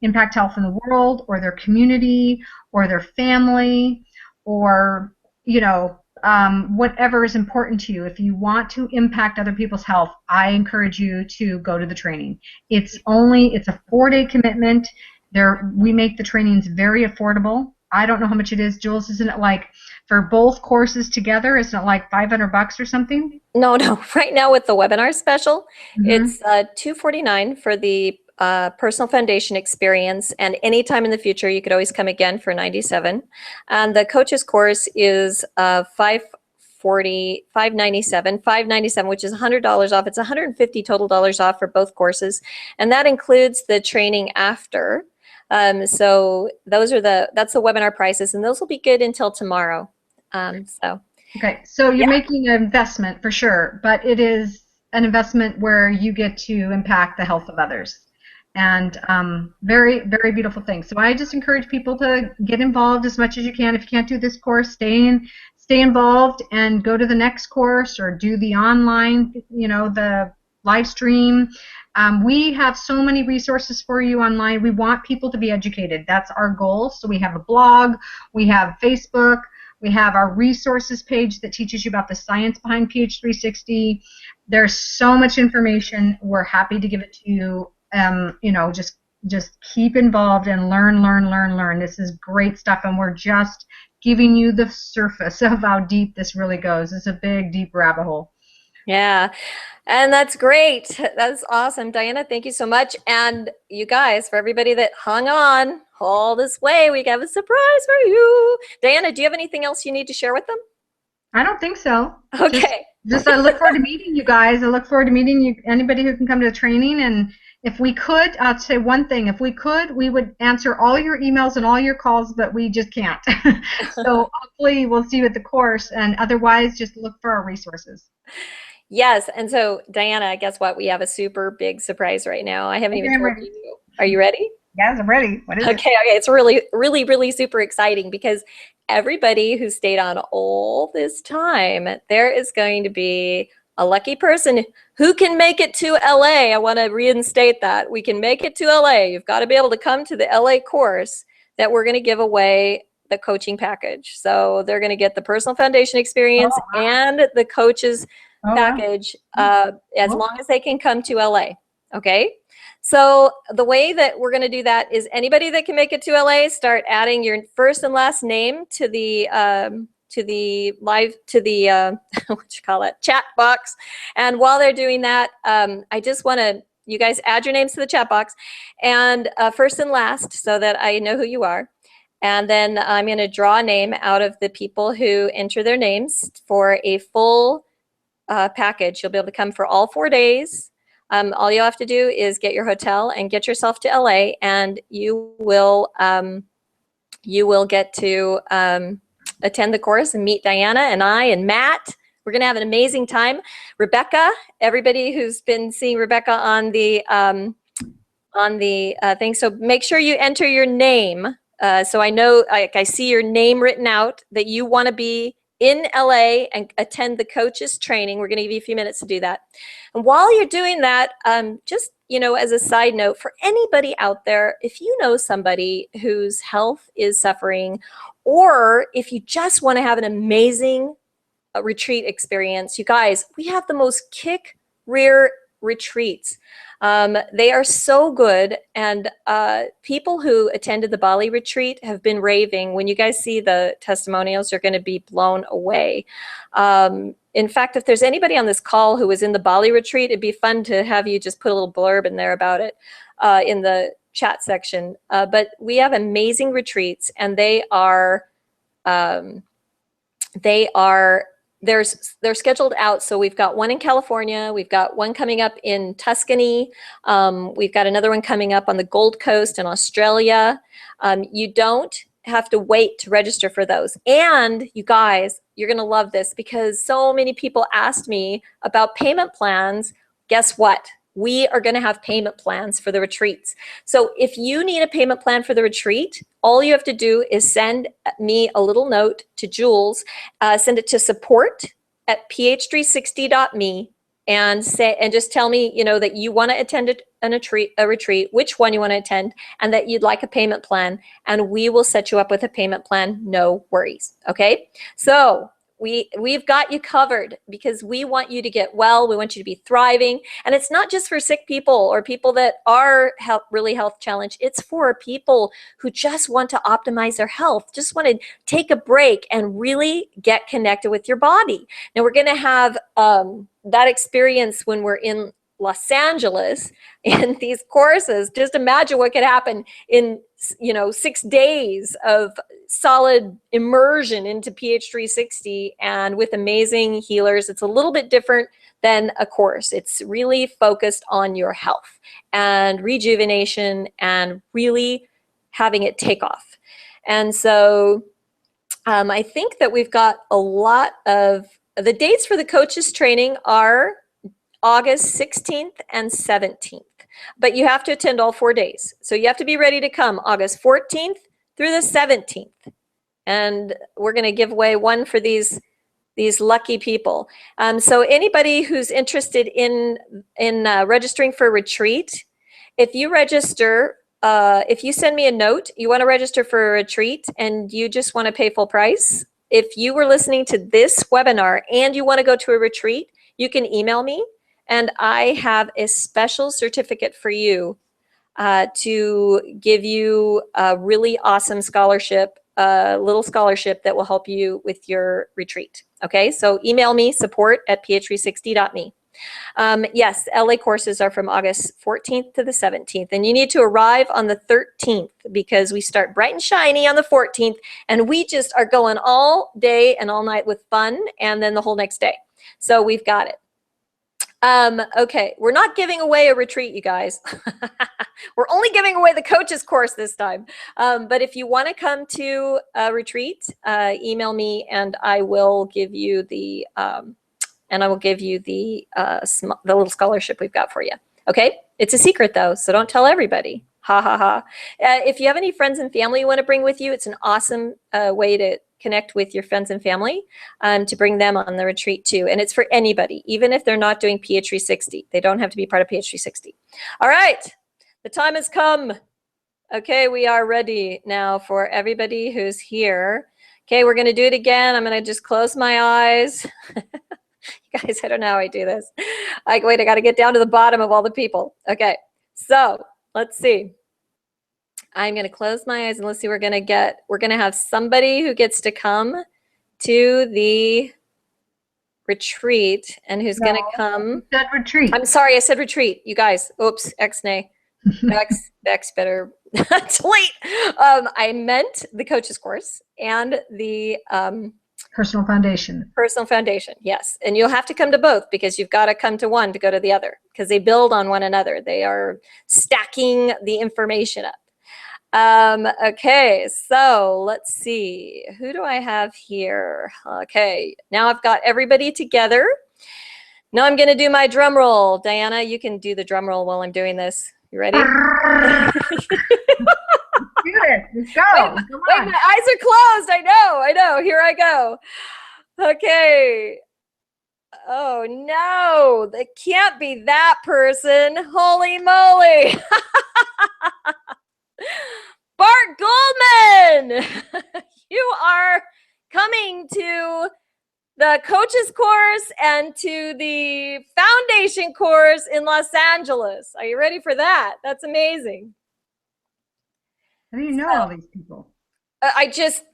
in the world, or their community, or their family, or whatever is important to you. If you want to impact other people's health, I encourage you to go to the training. It's a 4-day commitment. We make the trainings very affordable. I don't know how much it is, Jules. Isn't it like for both courses together? Isn't it like $500 or something? No. Right now with the webinar special, it's $249 for the personal foundation experience, and anytime in the future you could always come again for $97. And the coaches course is $597, which is $100 off. It's $150 total dollars off for both courses, and that includes the training after. So that's the webinar prices, and those will be good until tomorrow. Okay, so you're making an investment for sure, but it is an investment where you get to impact the health of others. And very, very beautiful thing. So I just encourage people to get involved as much as you can. If you can't do this course, stay involved and go to the next course or do the online, the live stream. We have so many resources for you online. We want people to be educated. That's our goal. So we have a blog, we have Facebook, we have our resources page that teaches you about the science behind PH360. There's so much information. We're happy to give it to you. Just keep involved and learn. This is great stuff, and we're just giving you the surface of how deep this really goes. It's a big, deep rabbit hole. Yeah, and that's great. That's awesome. Diana, thank you so much. And you guys, for everybody that hung on all this way, we have a surprise for you. Diana, do you have anything else you need to share with them? I don't think so. Okay. Just I look forward to meeting you guys. I look forward to meeting you, anybody who can come to the training. And if we could, I'll say one thing. If we could, we would answer all your emails and all your calls, but we just can't. So hopefully we'll see you at the course, and otherwise just look for our resources. Yes, and so Diana, guess what? We have a super big surprise right now. I haven't even told you. Are you ready? Yes, I'm ready. What is it? Okay, it's really super exciting because everybody who stayed on all this time, there is going to be a lucky person who can make it to LA. I want to reinstate that. We can make it to LA. You've got to be able to come to the LA course that we're going to give away the coaching package. So they're going to get the personal foundation experience and the coaches package as long as they can come to LA. Okay. So the way that we're going to do that is anybody that can make it to LA, start adding your first and last name to the chat box. And while they're doing that, I just want to, you guys add your names to the chat box and first and last so that I know who you are. And then I'm going to draw a name out of the people who enter their names for a full package. You'll be able to come for all 4 days. All you have to do is get your hotel and get yourself to LA, and you will get to attend the course and meet Diana and I and Matt. We're going to have an amazing time. Rebecca, everybody who's been seeing Rebecca on the thing, so make sure you enter your name. So I know, I see your name written out that you want to be in LA and attend the coaches training. We're going to give you a few minutes to do that. And while you're doing that, just, as a side note, for anybody out there, if you know somebody whose health is suffering, or if you just want to have an amazing retreat experience, you guys, we have the most kick rear retreats. They are so good, and people who attended the Bali retreat have been raving. When you guys see the testimonials, you're going to be blown away. In fact, if there's anybody on this call who was in the Bali retreat, it'd be fun to have you just put a little blurb in there about it in the chat section. But we have amazing retreats, and they're scheduled out. So we've got one in California, we've got one coming up in Tuscany, we've got another one coming up on the Gold Coast in Australia. You don't have to wait to register for those. And you guys, you're gonna love this because so many people asked me about payment plans. Guess what? We are going to have payment plans for the retreats. So if you need a payment plan for the retreat, all you have to do is send me a little note to Jules, send it to support@ph360.me, and just tell me, you know, that you want to attend a retreat, which one you want to attend, and that you'd like a payment plan, and we will set you up with a payment plan. No worries. Okay. So we've got you covered because we want you to get well. We want you to be thriving. And it's not just for sick people or people that are really health challenged. It's for people who just want to optimize their health, just want to take a break and really get connected with your body. Now we're going to have that experience when we're in Los Angeles in these courses. Just imagine what could happen in 6 days of solid immersion into PH360 and with amazing healers. It's a little bit different than a course. It's really focused on your health and rejuvenation and really having it take off. And so I think that we've got a lot of the dates for the coaches training are August 16th and 17th, but you have to attend all 4 days. So you have to be ready to come August 14th through the 17th. And we're going to give away one for these lucky people. So anybody who's interested in registering for a retreat, if you register, if you send me a note, you want to register for a retreat and you just want to pay full price. If you were listening to this webinar and you want to go to a retreat, you can email me. And I have a special certificate for you to give you a really awesome scholarship, a little scholarship that will help you with your retreat. Okay, so email me, support@ph360.me. Yes, LA courses are from August 14th to the 17th, and you need to arrive on the 13th because we start bright and shiny on the 14th, and we just are going all day and all night with fun, and then the whole next day. So we've got it. Okay, we're not giving away a retreat, you guys. We're only giving away the coaches course this time. But if you want to come to a retreat, email me and I will give you the little scholarship we've got for you. Okay, it's a secret though, so don't tell everybody. Ha ha ha. If you have any friends and family you want to bring with you, it's an awesome way to connect with your friends and family to bring them on the retreat too. And it's for anybody, even if they're not doing PH360. They don't have to be part of PH360. All right, the time has come. Okay, we are ready now for everybody who's here. Okay, we're going to do it again. I'm going to just close my eyes. You guys, I don't know how I do this. Wait, I got to get down to the bottom of all the people. Okay, so let's see. I'm going to close my eyes and let's see, we're going to have somebody who gets to come to the retreat and who's going to come. You said retreat. I'm sorry, I said retreat. You guys, oops, X-nay. X better delete. I meant the coaches course and the Personal foundation. Personal foundation, yes. And you'll have to come to both because you've got to come to one to go to the other because they build on one another. They are stacking the information up. Okay, so let's see. Who do I have here? Okay, now I've got everybody together. Now I'm going to do my drum roll. Diana, you can do the drum roll while I'm doing this. You ready? Do it. Let's go. Wait, my eyes are closed. I know. Here I go. Okay. Oh, no. That can't be that person. Holy moly. Bart Goldman, you are coming to the coaches course and to the foundation course in Los Angeles. Are you ready for that? That's amazing. How do you know all these people?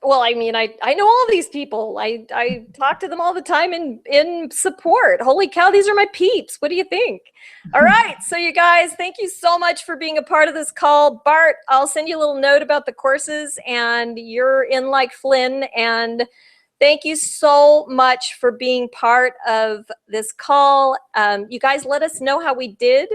Well, I mean, I know all these people. I talk to them all the time in support. Holy cow, these are my peeps. What do you think? All right, so you guys, thank you so much for being a part of this call. Bart, I'll send you a little note about the courses, and you're in like Flynn. And thank you so much for being part of this call. You guys, let us know how we did.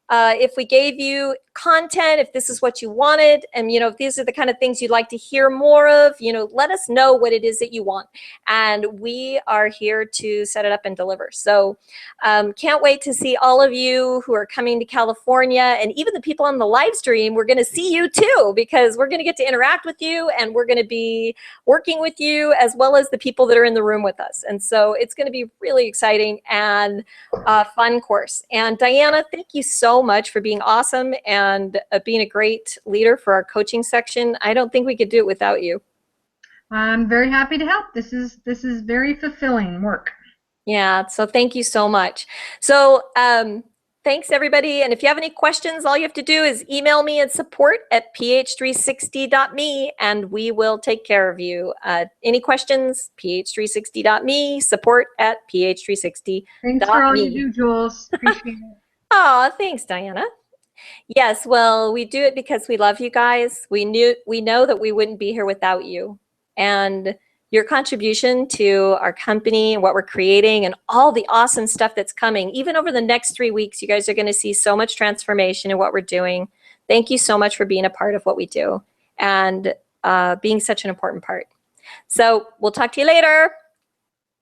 If we gave you content, if this is what you wanted, and if these are the kind of things you'd like to hear more of, let us know what it is that you want, and we are here to set it up and deliver. So can't wait to see all of you who are coming to California, and even the people on the live stream. We're going to see you too, because we're going to get to interact with you, and we're going to be working with you as well as the people that are in the room with us. And so it's going to be really exciting and fun course. And Diana, thank you so much for being awesome and being a great leader for our coaching section. I don't think we could do it without you. I'm very happy to help. This is very fulfilling work. Yeah, so thank you so much. So thanks everybody. And if you have any questions, all you have to do is email me at support@ph360.me and we will take care of you. Any questions, ph360.me, support@ph360.me. Thanks for all you do, Jules. Appreciate it. Oh, thanks, Diana. Yes, well, we do it because we love you guys. We know that we wouldn't be here without you. And your contribution to our company and what we're creating and all the awesome stuff that's coming, even over the next 3 weeks, you guys are going to see so much transformation in what we're doing. Thank you so much for being a part of what we do and being such an important part. So we'll talk to you later.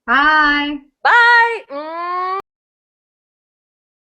Bye. Bye.